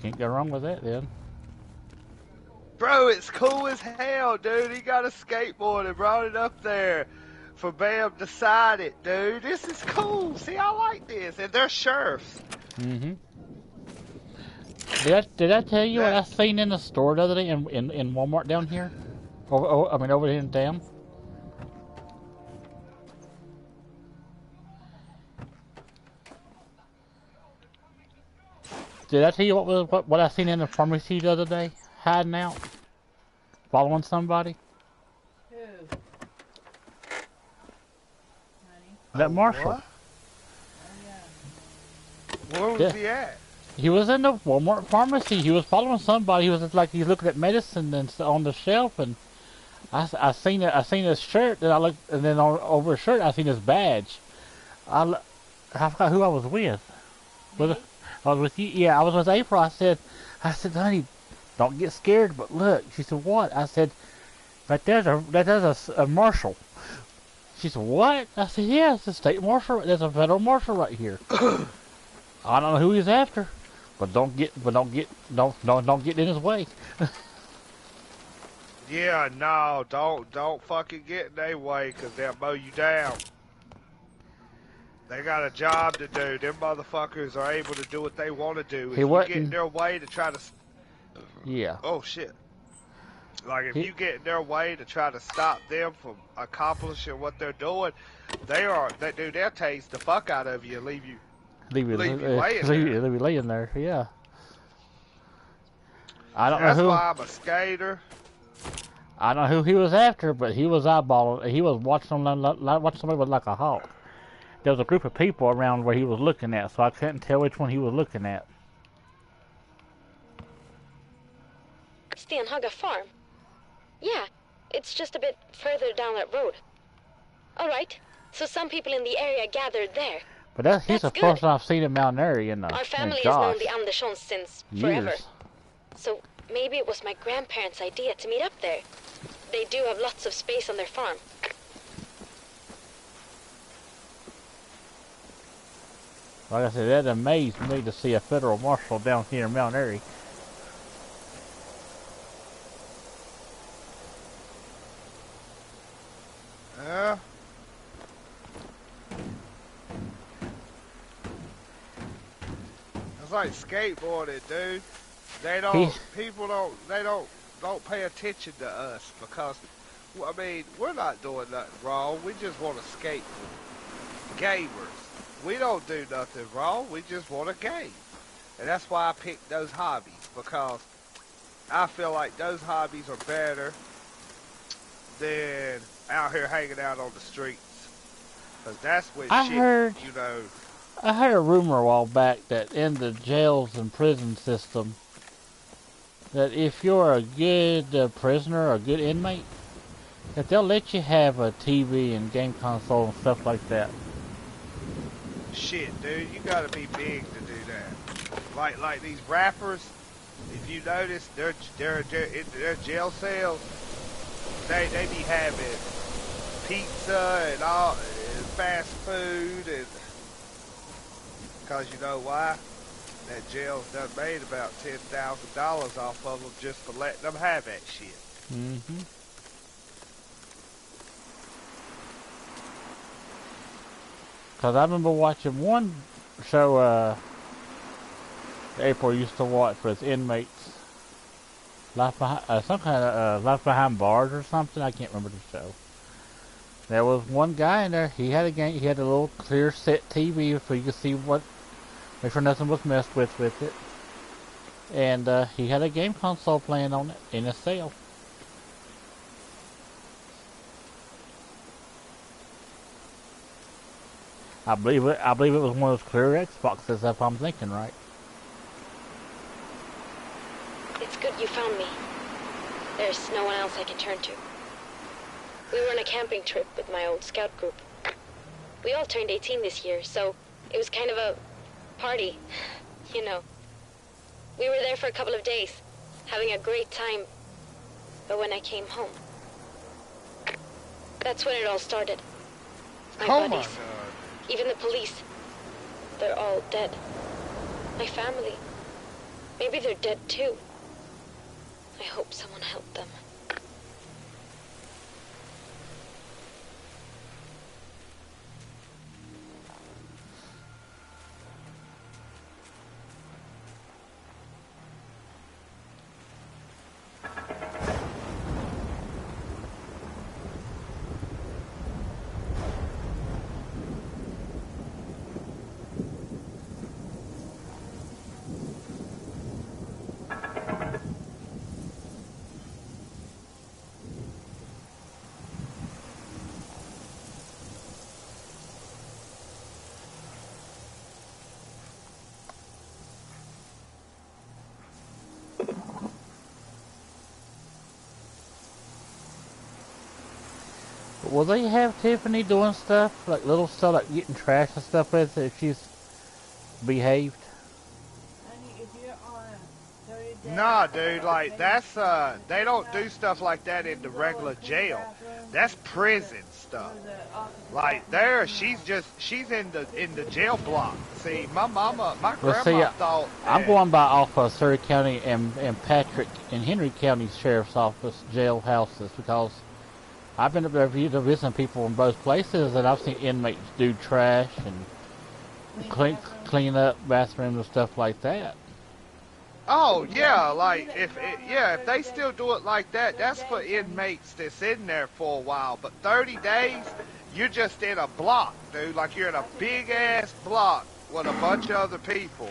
Can't go wrong with that then. Bro, it's cool as hell, dude. He got a skateboard and brought it up there for Bam to sign it, dude. This is cool. See, I like this. And they're sheriffs. Mm-hmm. Did I tell you what I seen in the store the other day in Walmart down here? Over here in town? Did I tell you what I seen in the pharmacy the other day? Hiding out? Following somebody? Who? Honey? That Marshall. What? Oh, yeah. Where was he at? He was in the Walmart pharmacy. He was following somebody. He was just like he's looking at medicine and on the shelf, and I seen his shirt. And I looked, and then over his shirt I seen his badge. I forgot who I was with. I was with you. Yeah, I was with April. I said, honey, don't get scared. But look, she said, what? I said, right there's a marshal. She said, what? I said, yeah, it's a state marshal. There's a federal marshal right here. I don't know who he's after, but don't get in his way. Yeah, no, don't fucking get in their way, cause they'll mow you down. They got a job to do. Them motherfuckers are able to do what they want to do. If you get in their way to try to... Yeah. Oh, shit. Like, if you get in their way to try to stop them from accomplishing what they're doing, they'll tase the fuck out of you and leave you laying there, yeah. I don't know That's who... why I'm a skater. I don't know who he was after, but he was eyeballing. He was watching somebody with like a hawk. There was a group of people around where he was looking at, so I couldn't tell which one he was looking at. It's the Anhaga farm. Yeah, it's just a bit further down that road. Alright, so some people in the area gathered there. But he's the first one I've seen in Mount Airy in Our family has known the Andersons since forever. Years. So maybe it was my grandparents' idea to meet up there. They do have lots of space on their farm. Like I said, that amazed me to see a federal marshal down here in Mount Airy. Yeah. It's like skateboarding, dude. People don't pay attention to us because, I mean, we're not doing nothing wrong. We just want to skate. Gamers. We don't do nothing wrong. We just want a game. And that's why I picked those hobbies, because I feel like those hobbies are better than out here hanging out on the streets. Because that's when I heard a rumor a while back that in the jails and prison system, that if you're a good prisoner or a good inmate, that they'll let you have a TV and game console and stuff like that. Shit, dude, you gotta be big to do that. Like these rappers, if you notice, their jail cells, they be having pizza and all, and fast food, and Because you know why? That jail's done made about $10,000 off of them just for letting them have that shit. Mm-hmm. Because I remember watching one show April used to watch with inmates. Life behind, some kind of Life Behind Bars or something. I can't remember the show. There was one guy in there. He had a game. He had a little clear set TV so you could see what, make sure nothing was messed with it. And he had a game console playing on it in a cell. I believe it was one of those clear Xboxes, if I'm thinking right. It's good you found me. There's no one else I can turn to. We were on a camping trip with my old scout group. We all turned 18 this year, so it was kind of a party, you know. We were there for a couple of days, having a great time. But when I came home, that's when it all started. My buddies, even the police, they're all dead. My family, maybe they're dead too. I hope someone helped them. Will they have Tiffany doing stuff, like little stuff, like getting trash and stuff with it if she's behaved? Nah, dude, like, that's, they don't do stuff like that in the regular jail. That's prison stuff. Like, she's in the jail block. See, my grandma thought... I'm going by off of Surrey County and Patrick and Henry County Sheriff's Office jailhouses, because I've been up there visiting people in both places, and I've seen inmates do trash and clean up bathrooms and stuff like that. Oh yeah, like if they still do it like that, that's for inmates that's in there for a while. But 30 days, you're just in a block, dude. Like you're in a big ass block with a bunch of other people,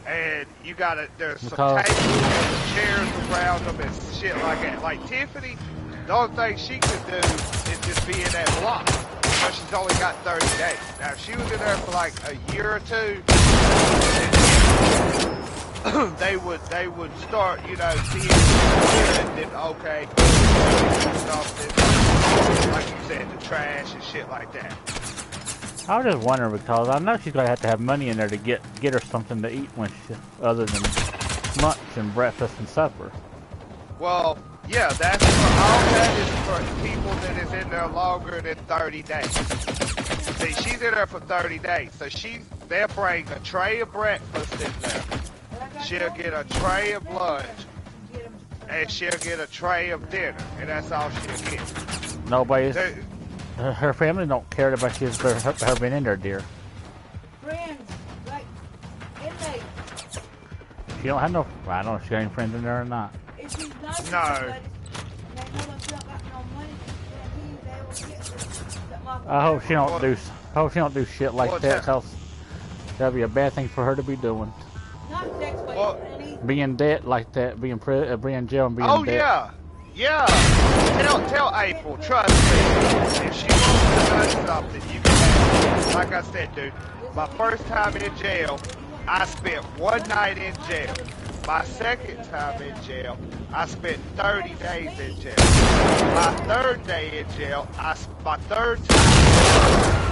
and there's some tables and chairs around them and shit like that. Like Tiffany, the only thing she could do is just be in that block, but she's only got 30 days. Now if she was in there for like a year or two, they would start, seeing and then okay, something like you said, the trash and shit like that. I was just wondering because I know she's gonna have to have money in there to get her something to eat other than lunch and breakfast and supper. Well, yeah, that's all that is for people that is in there longer than 30 days. See, she's in there for 30 days, so they'll bring a tray of breakfast in there. She'll get a tray of lunch, and she'll get a tray of dinner, and that's all she'll get. Her family don't care about her being in there, dear. Friends, like inmates. She don't have no. I don't know if she got any friends in there or not. If she's not No. somebody, they know if she don't got no money, then they will get this. I hope she don't do. I hope she don't do shit like that, cause that'd be a bad thing for her to be doing. Not sex, but being in debt like that, being in jail and being in debt. Yeah. Tell April, trust me. If she wants to do something, you can have it. Like I said, dude, my first time in jail, I spent one night in jail. My second time in jail, I spent 30 days in jail. My third day in jail, my third time,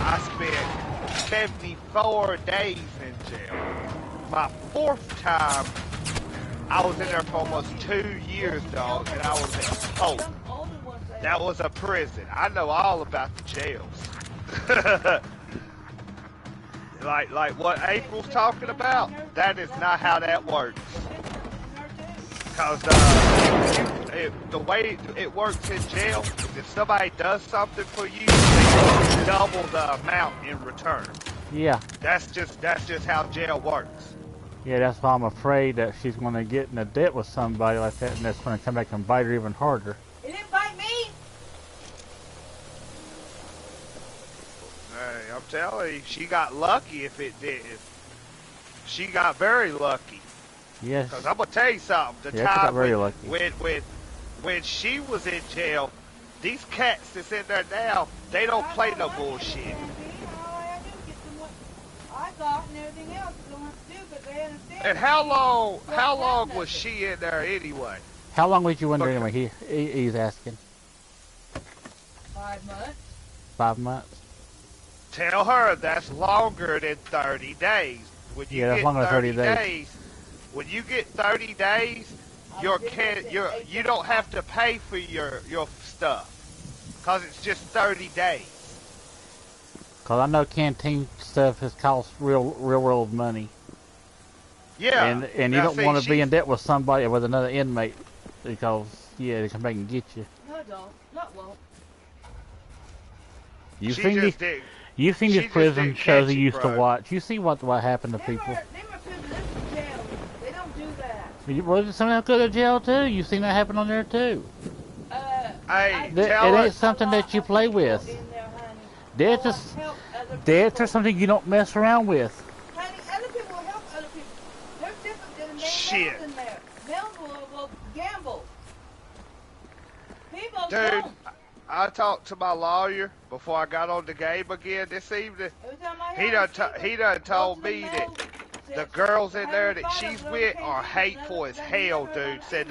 I spent 74 days in jail. My fourth time, I was in there for almost 2 years, dog, and I was in Poland. That was a prison. I know all about the jails. like what April's talking about, that is not how that works. Because the way it works in jail, if somebody does something for you, they double the amount in return. Yeah. That's just how jail works. Yeah, that's why I'm afraid that she's going to get in a debt with somebody like that, and that's going to come back and bite her even harder. It didn't bite me. Hey, I'm telling you, she got lucky if it did. She got very lucky. Yes. Because I'm going to tell you something. The Yeah, she got time very lucky. when she was in jail, these cats that's in there now, they don't play no bullshit. I got and everything else. Don't have to do, but they understand. And how long was she in there anyway? How long was you in there anyway? He's asking. 5 months. 5 months? Tell her that's longer than 30 days. When you that's get longer than 30 days, when you get 30 days, you don't have to pay for your stuff. Because it's just 30 days. Because I know canteen stuff has cost real world money. Yeah. And you don't want to be in debt with somebody, with another inmate. Because, yeah, they come back and get you. No, don't. Not won't. You've seen these prison shows you used to watch. You see what happened to people. Them are people in jail. They don't do that. Well, some of them go to jail too. You've seen that happen on there too. Hey, it ain't something that you play with. That's just something you don't mess around with. Honey, other people will help other people. They're different than Shit. males in there. Males will gamble. People Dude, don't. I talked to my lawyer before I got on the game again this evening. He done told me that the girls in there that she's with are hateful as hell, dude. Said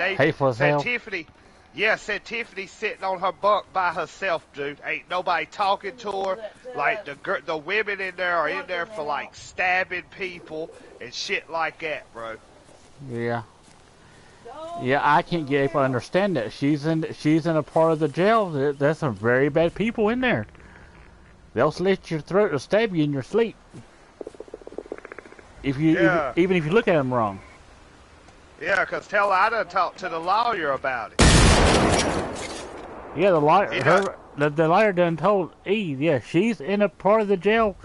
Tiffany. Yeah, said Tiffany's sitting on her bunk by herself, dude. Ain't nobody talking to her. Like, the women in there are in there for, like, stabbing people and shit like that, bro. Yeah. Yeah, I can't get April to understand that. She's in a part of the jail. There's some very bad people in there. They'll slit your throat or stab you in your sleep. Even if you look at them wrong. Yeah, because I done talked to the lawyer about it. Yeah, the lawyer done told Eve, yeah, she's in a part of the jail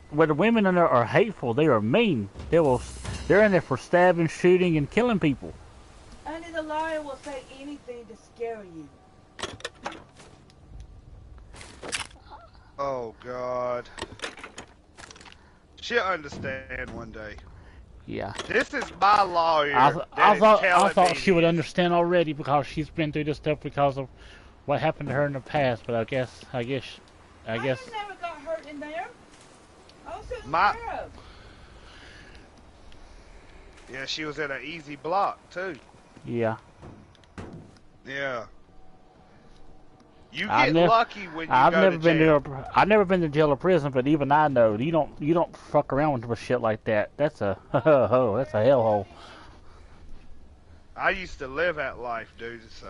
where the women in there are hateful. They are mean. They're in there for stabbing, shooting, and killing people. And the lawyer will say anything to scare you. Oh, God. She'll understand one day. Yeah. This is my lawyer. I thought she would understand already because she's been through this stuff because of what happened to her in the past. But I guess. I never got hurt in there. I was taken care of. Yeah, she was in an easy block too. Yeah. Yeah. You get lucky when you go to jail. I've never been to jail or prison, but even I know you don't fuck around with shit like that. That's a that's a hellhole. I used to live that life, dude. So,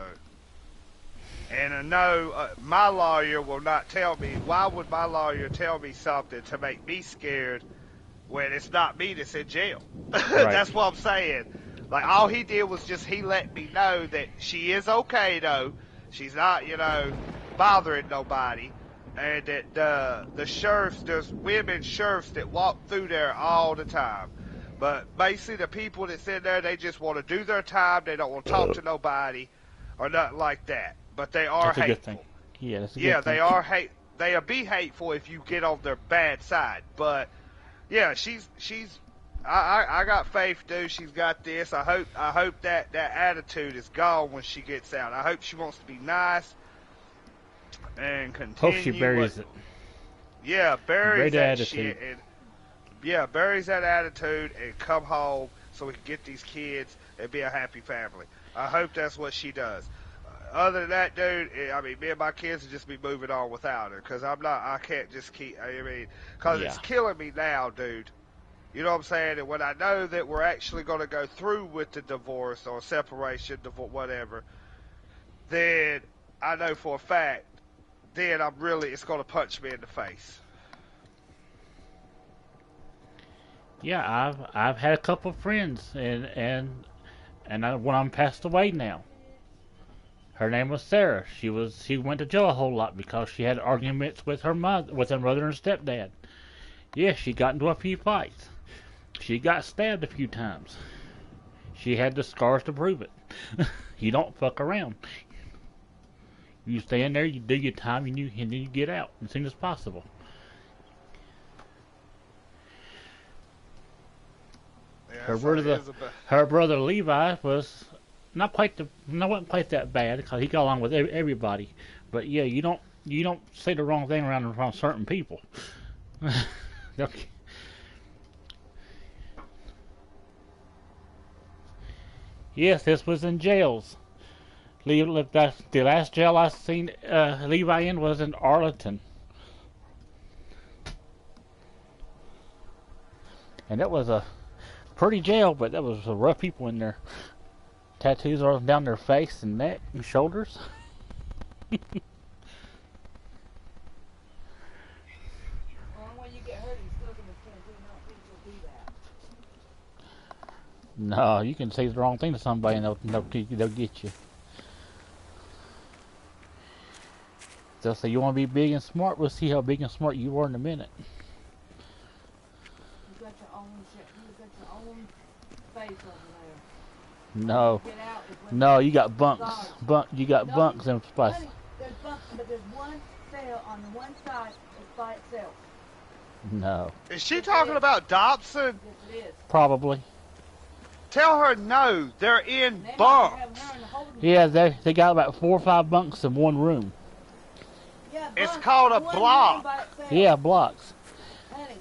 and I know my lawyer will not tell me. Why would my lawyer tell me something to make me scared when it's not me that's in jail? Right. That's what I'm saying. Like, all he did was he let me know that she is okay, though. She's not, bothering nobody. And that the sheriffs, there's women sheriffs that walk through there all the time. But basically the people that's in there, they just want to do their time. They don't want to talk to nobody or nothing like that. But they are hateful. Good thing. Yeah, that's a good thing. They are they'll be hateful if you get on their bad side. But, yeah, I got faith, dude. She's got this. I hope that attitude is gone when she gets out. I hope she wants to be nice and continue. Hope she buries it. Yeah, buries that attitude. shit. Buries that attitude and come home so we can get these kids and be a happy family. I hope that's what she does. Other than that, dude, I mean, me and my kids will just be moving on without her because I can't just keep. Because it's killing me now, dude. You know what I'm saying? And when I know that we're actually going to go through with the divorce or separation, whatever, then I know for a fact, then it's going to punch me in the face. Yeah, I've had a couple of friends, one of them passed away now. Her name was Sarah. She went to jail a whole lot because she had arguments with her mother and stepdad. Yeah, she got into a few fights. She got stabbed a few times. She had the scars to prove it. You don't fuck around. You stay in there, you do your time, and then you get out as soon as possible. Yeah, Her brother Levi was wasn't quite that bad because he got along with everybody. But yeah, you don't say the wrong thing around certain people. Okay. Yes, this was in jails. The last jail I seen Levi in was in Arlington, and that was a pretty jail, but that was rough people in there. Tattoos all down their face and neck and shoulders. No, you can say the wrong thing to somebody and they'll get you. They'll say, you want to be big and smart? We'll see how big and smart you are in a minute. You got your own face over there. No. No, you got bunks. You got bunks and spice. Honey, there's bunks, but there's one cell on the one side that's by itself. No. Is she talking about Dobson? Yes, it is. Probably. Tell her no, they're in bunks. Yeah, they got about 4 or 5 bunks in one room. Yeah, it's called a block. Yeah, blocks. Honey,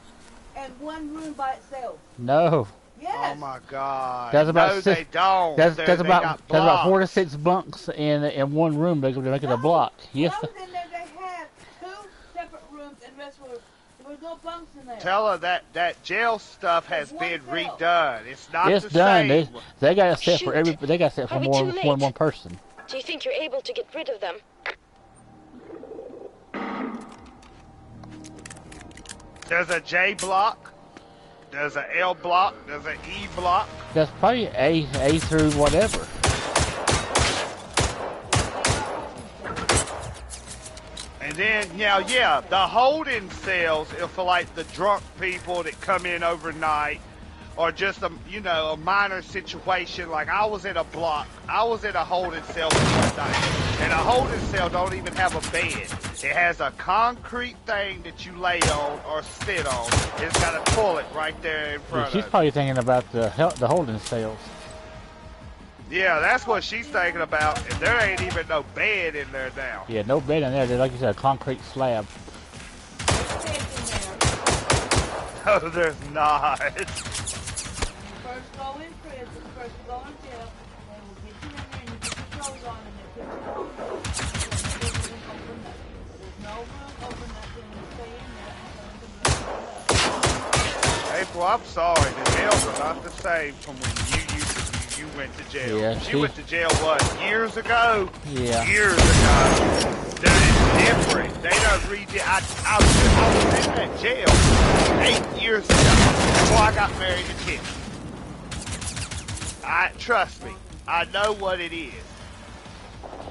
and one room by itself. No. Yes. Oh my God. That's about no, they don't. That's about 4 to 6 bunks in one room. They make it a block. Yes. When I was in there, they had 2 separate rooms, and the rest were there was no bunks in there. Tell her that jail stuff has been redone. It's not it's the done. same. They got it set for They got it set for more than one person. Do you think you're able to get rid of them? There's a J block. There's an L block. There's an E block. That's probably A through whatever. And then, yeah, the holding cells are for like the drunk people that come in overnight, or just a minor situation. Like I was in a block, I was in a holding cell for one night, and a holding cell don't even have a bed. It has a concrete thing that you lay on or sit on. It's got a toilet right there in front of it. She's probably thinking about the holding cells. Yeah, that's what she's thinking about, and there ain't even no bed in there now. Yeah, no bed in there. They're, like you said, a concrete slab. No, there's not. When you first go in prison, first you go in jail, they will get you in there and you get your clothes on and they put you on. There's no room open nothing. You stay in there and tell them to April, I'm sorry. The jails are not the same from when you went to jail. Yeah, she went to jail, what, years ago? Yeah. Years ago. Dude, it's different. They don't read it. I was in that jail 8 years ago before I got married to Tim. Trust me, I know what it is.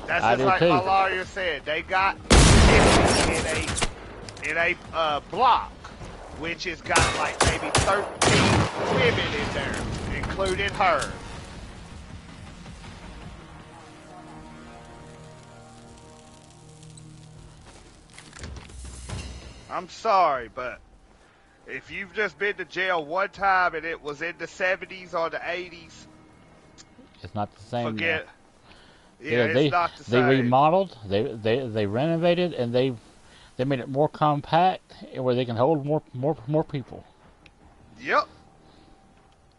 That's just like my lawyer said. They got in a block, which has got like maybe 13 women in there, including her. I'm sorry, but if you've just been to jail one time and it was in the 70s or the 80s, it's not the same. Forget. Yeah, it's not the same. They remodeled, they renovated, and they made it more compact where they can hold more people. Yep.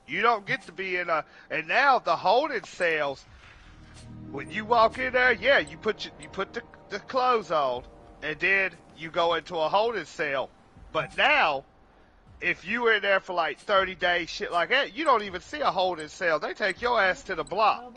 You don't get to be in a, and now the holding cells. When you walk in there, yeah, you put the clothes on, and then you go into a holding cell. But now, if you were in there for like 30 days, shit like that, you don't even see a holding cell. They take your ass to the block.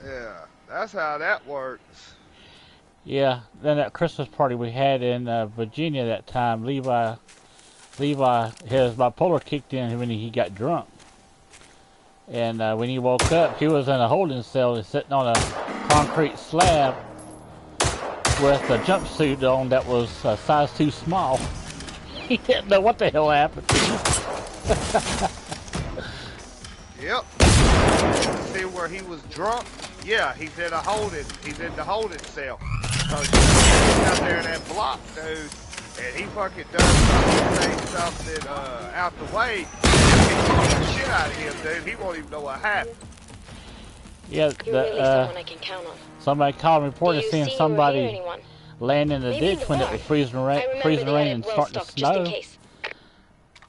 Yeah, that's how that works. Yeah, then that Christmas party we had in Virginia that time, Levi, his bipolar kicked in when he got drunk. And when he woke up, he was in a holding cell sitting on a concrete slab with a jumpsuit on that was size too small. He didn't know what the hell happened. Yep. See where he was drunk? Yeah, he's in the holding cell. So he's out there in that block, dude, and he fucking does something out the way. He kicks the shit out of him, dude. He won't even know what happened. Yeah, You're really someone I can count on. somebody called and reported seeing somebody laying in the Maybe ditch when it was freezing rain and starting to snow.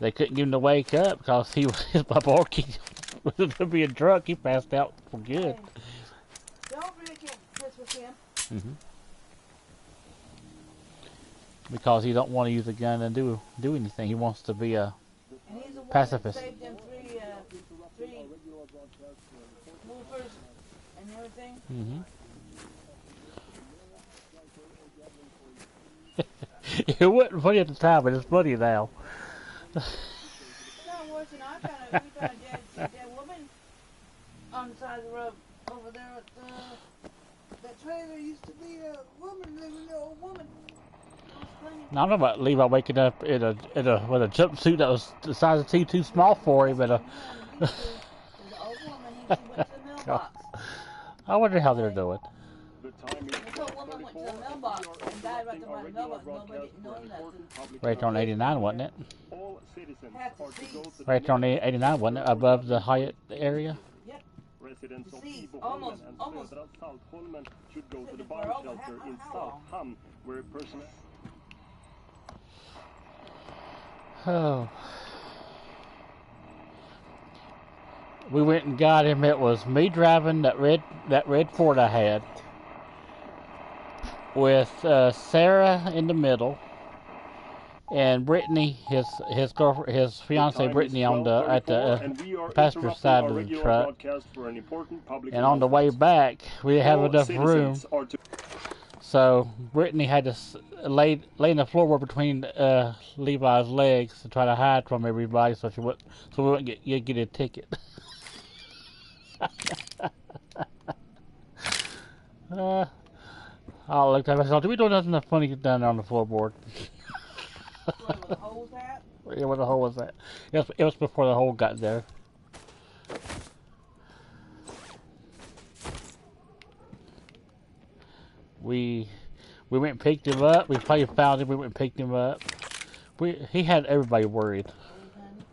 They couldn't get him to wake up because his bipolar was being drunk. He passed out for good. Hey, don't really get this with him. Because he don't want to use a gun and do anything. He wants to be a And he's the one pacifist. that saved them three movers and everything. It wasn't funny at the time, but it's funny now. It's not worse than I found it. We found a dead woman on the side of the road over there at that trailer used to be a woman living there, old woman. It was funny. Now, I'm talking about Levi waking up with a jumpsuit that was the size of too small for him. There's an old woman. She went to the mailbox. I wonder how they're doing. This old woman went to the mailbox and died right there by the mailbox. Nobody didn't know nothing. Right on 89, wasn't it? Half the seats. Right on 89, wasn't it? Above the Hyatt area. Yep. Residents of Seats, Iboholmen and almost. Södra Saltholmen should go to the Sitting bomb for over shelter in how long? Salthamn, where personnel... Oh. We went and got him. It was me driving that red Ford I had, with Sarah in the middle, and Brittany, his girlfriend, his fiance Brittany at the passenger side of the truck. And on the way back, we didn't have enough room, so Brittany had to lay in the floorboard between Levi's legs to try to hide from everybody, so we wouldn't get a ticket. I looked at myself. Did we do nothing funny down there on the floorboard? Where the hole's at? Yeah, where the hole was at? It was before the hole got there. We went and picked him up. We probably found him. We went and picked him up. He had everybody worried. Honey,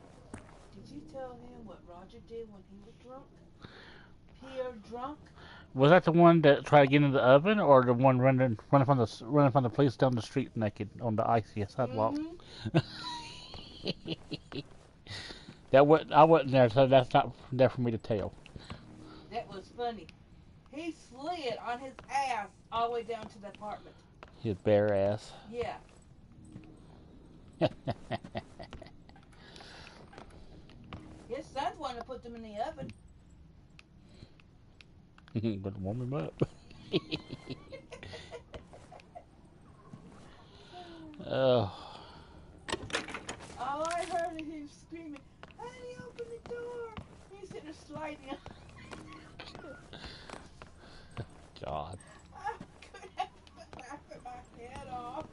did you tell him what Roger did when he was drunk? Pure drunk? Was that the one that tried to get into the oven, or the one running from the police down the street naked on the icy sidewalk? I wasn't there, so that's not there for me to tell. That was funny. He slid on his ass all the way down to the apartment. His bare ass. Yeah. His son's one that put them in the oven. Gonna warm him up. Oh. All I heard is him screaming, "Honey, open the door!" He's sitting there sliding. God. I couldn't have put my head off.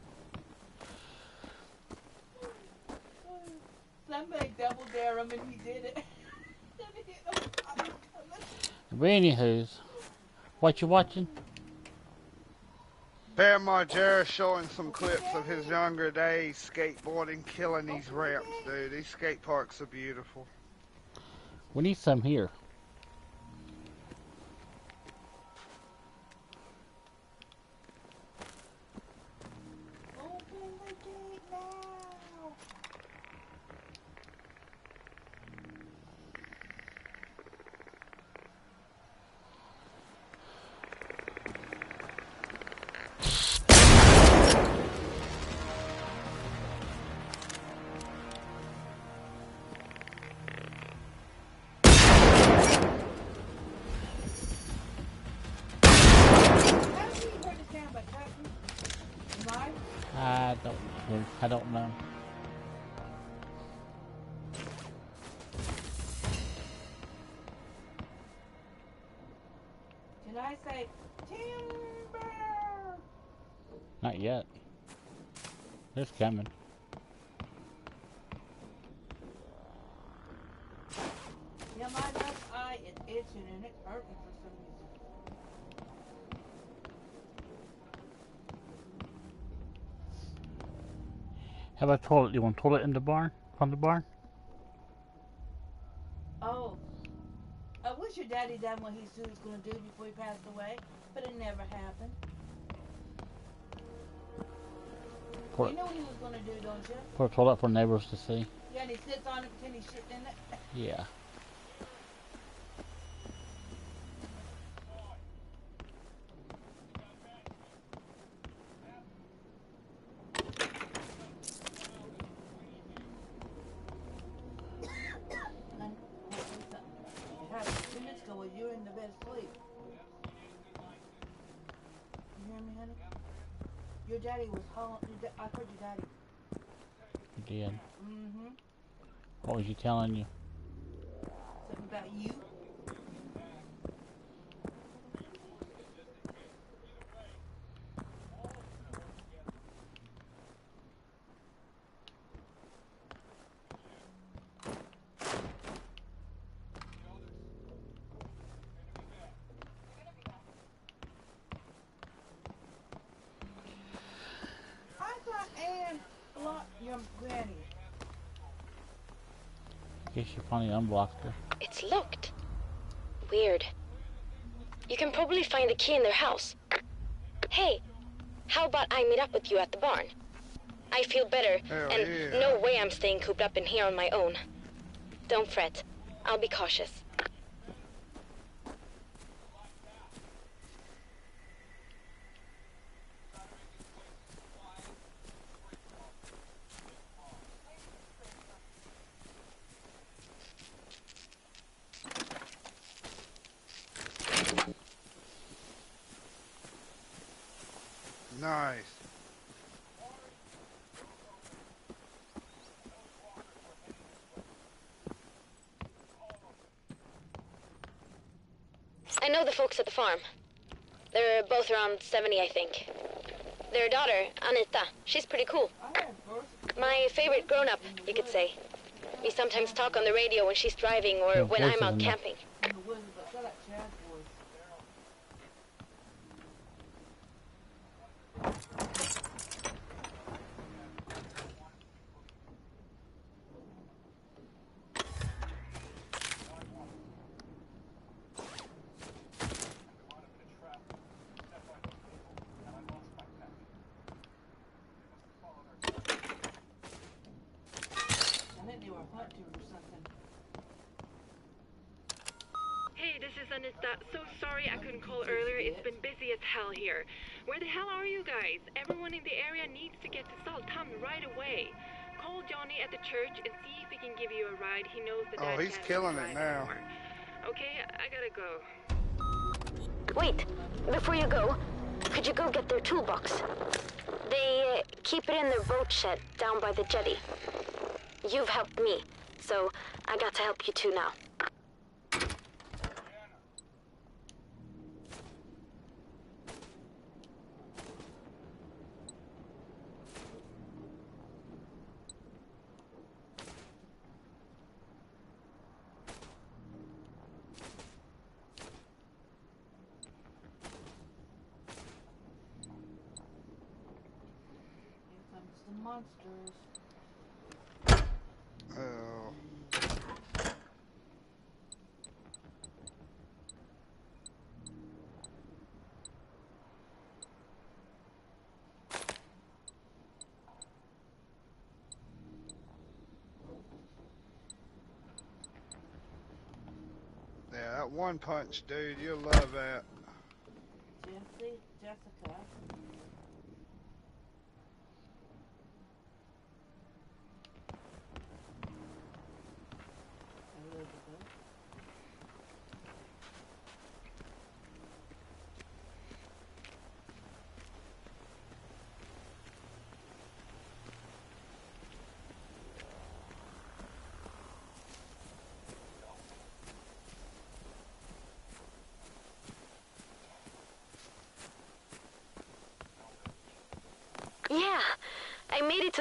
Somebody double dare him and he did it. But anywho's, what you watching? Bear Margera showing some clips of his younger days skateboarding, killing these ramps, dude. These skate parks are beautiful. We need some here. Open the gate now. I don't know. Can I say timber? Not yet. It's coming. Yeah, my left eye is itching and it's hurting for some reason. Have a toilet? You want a toilet in the barn? From the barn? Oh, I wish your daddy done what he said he was going to do before he passed away, but it never happened. Put, You know what he was going to do, don't you? put a toilet for neighbors to see. Yeah, and he sits on it, pretend he's shitting in it. Yeah. And it happened 2 minutes ago while you were in the bed asleep. You hear me, honey? Your daddy was home. I heard your daddy. You did. Mm-hmm. What was he telling you? Something about you. I thought Ann blocked your granny. I guess you finally unblocked her. It's locked. Weird. You can probably find the key in their house. Hey, how about I meet up with you at the barn? I feel better, Hell and yeah. no way I'm staying cooped up in here on my own. Don't fret. I'll be cautious. Nice. I know the folks at the farm. They're both around 70, I think. Their daughter, Anita, she's pretty cool. I had first My favorite grown-up, you could say. We sometimes talk on the radio when she's driving or Yeah, when I'm voices out in there. camping. in the woods, but I like Chad's voice. I think they were hunting or something. Hey, this is Anita. So sorry I couldn't call earlier. It's been busy as hell here. Where the hell are you guys? Everyone in the area needs to get to Saltham right away. Call Johnny at the church and see if he can give you a ride. He knows the Oh, dad he's can't killing drive it now. anymore. Okay, I gotta go. Wait, before you go, could you go get their toolbox? They keep it in their boat shed down by the jetty. You've helped me, so I got to help you too now. Here comes the monsters. Oh. Yeah, that one punch, dude, you'll love that. Jessica. Elizabeth.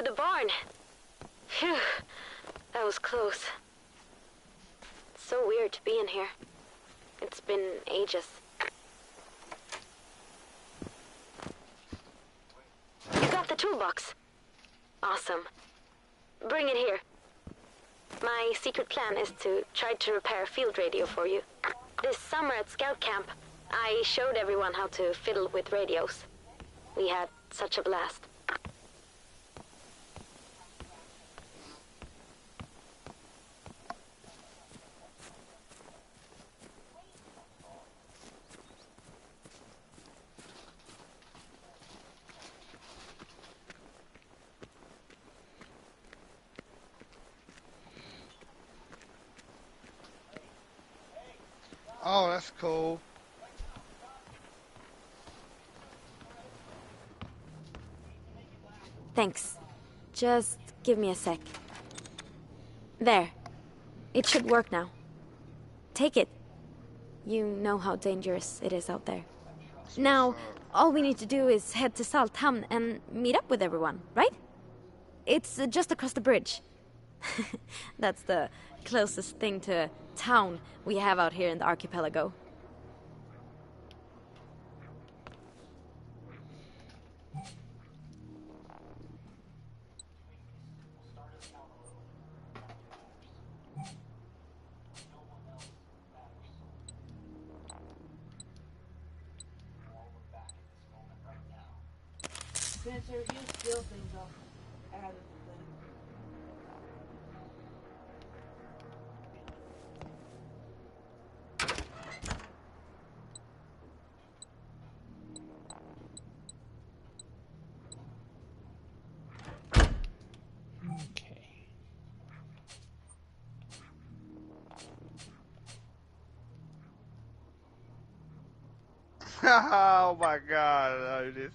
to the barn. Phew, that was close. It's so weird to be in here. It's been ages. You got the toolbox. Awesome. Bring it here. My secret plan is to try to repair a field radio for you. This summer at scout camp, I showed everyone how to fiddle with radios. We had such a blast. Oh, that's cool. Thanks. Just give me a sec. There. It should work now. Take it. You know how dangerous it is out there. Now, all we need to do is head to Salthamn and meet up with everyone, right? It's just across the bridge. That's the closest thing to town we have out here in the archipelago. Spencer, if you steal things off out of the thing. Okay. Oh my god, Otis.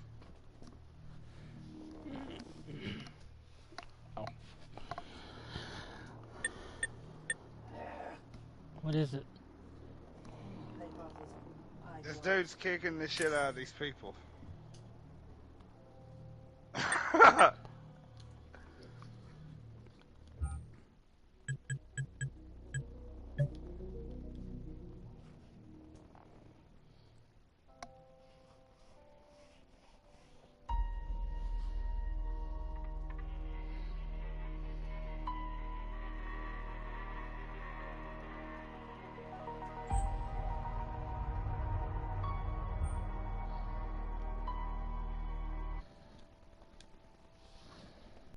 What is it? They brought this This dude's kicking the shit out of these people.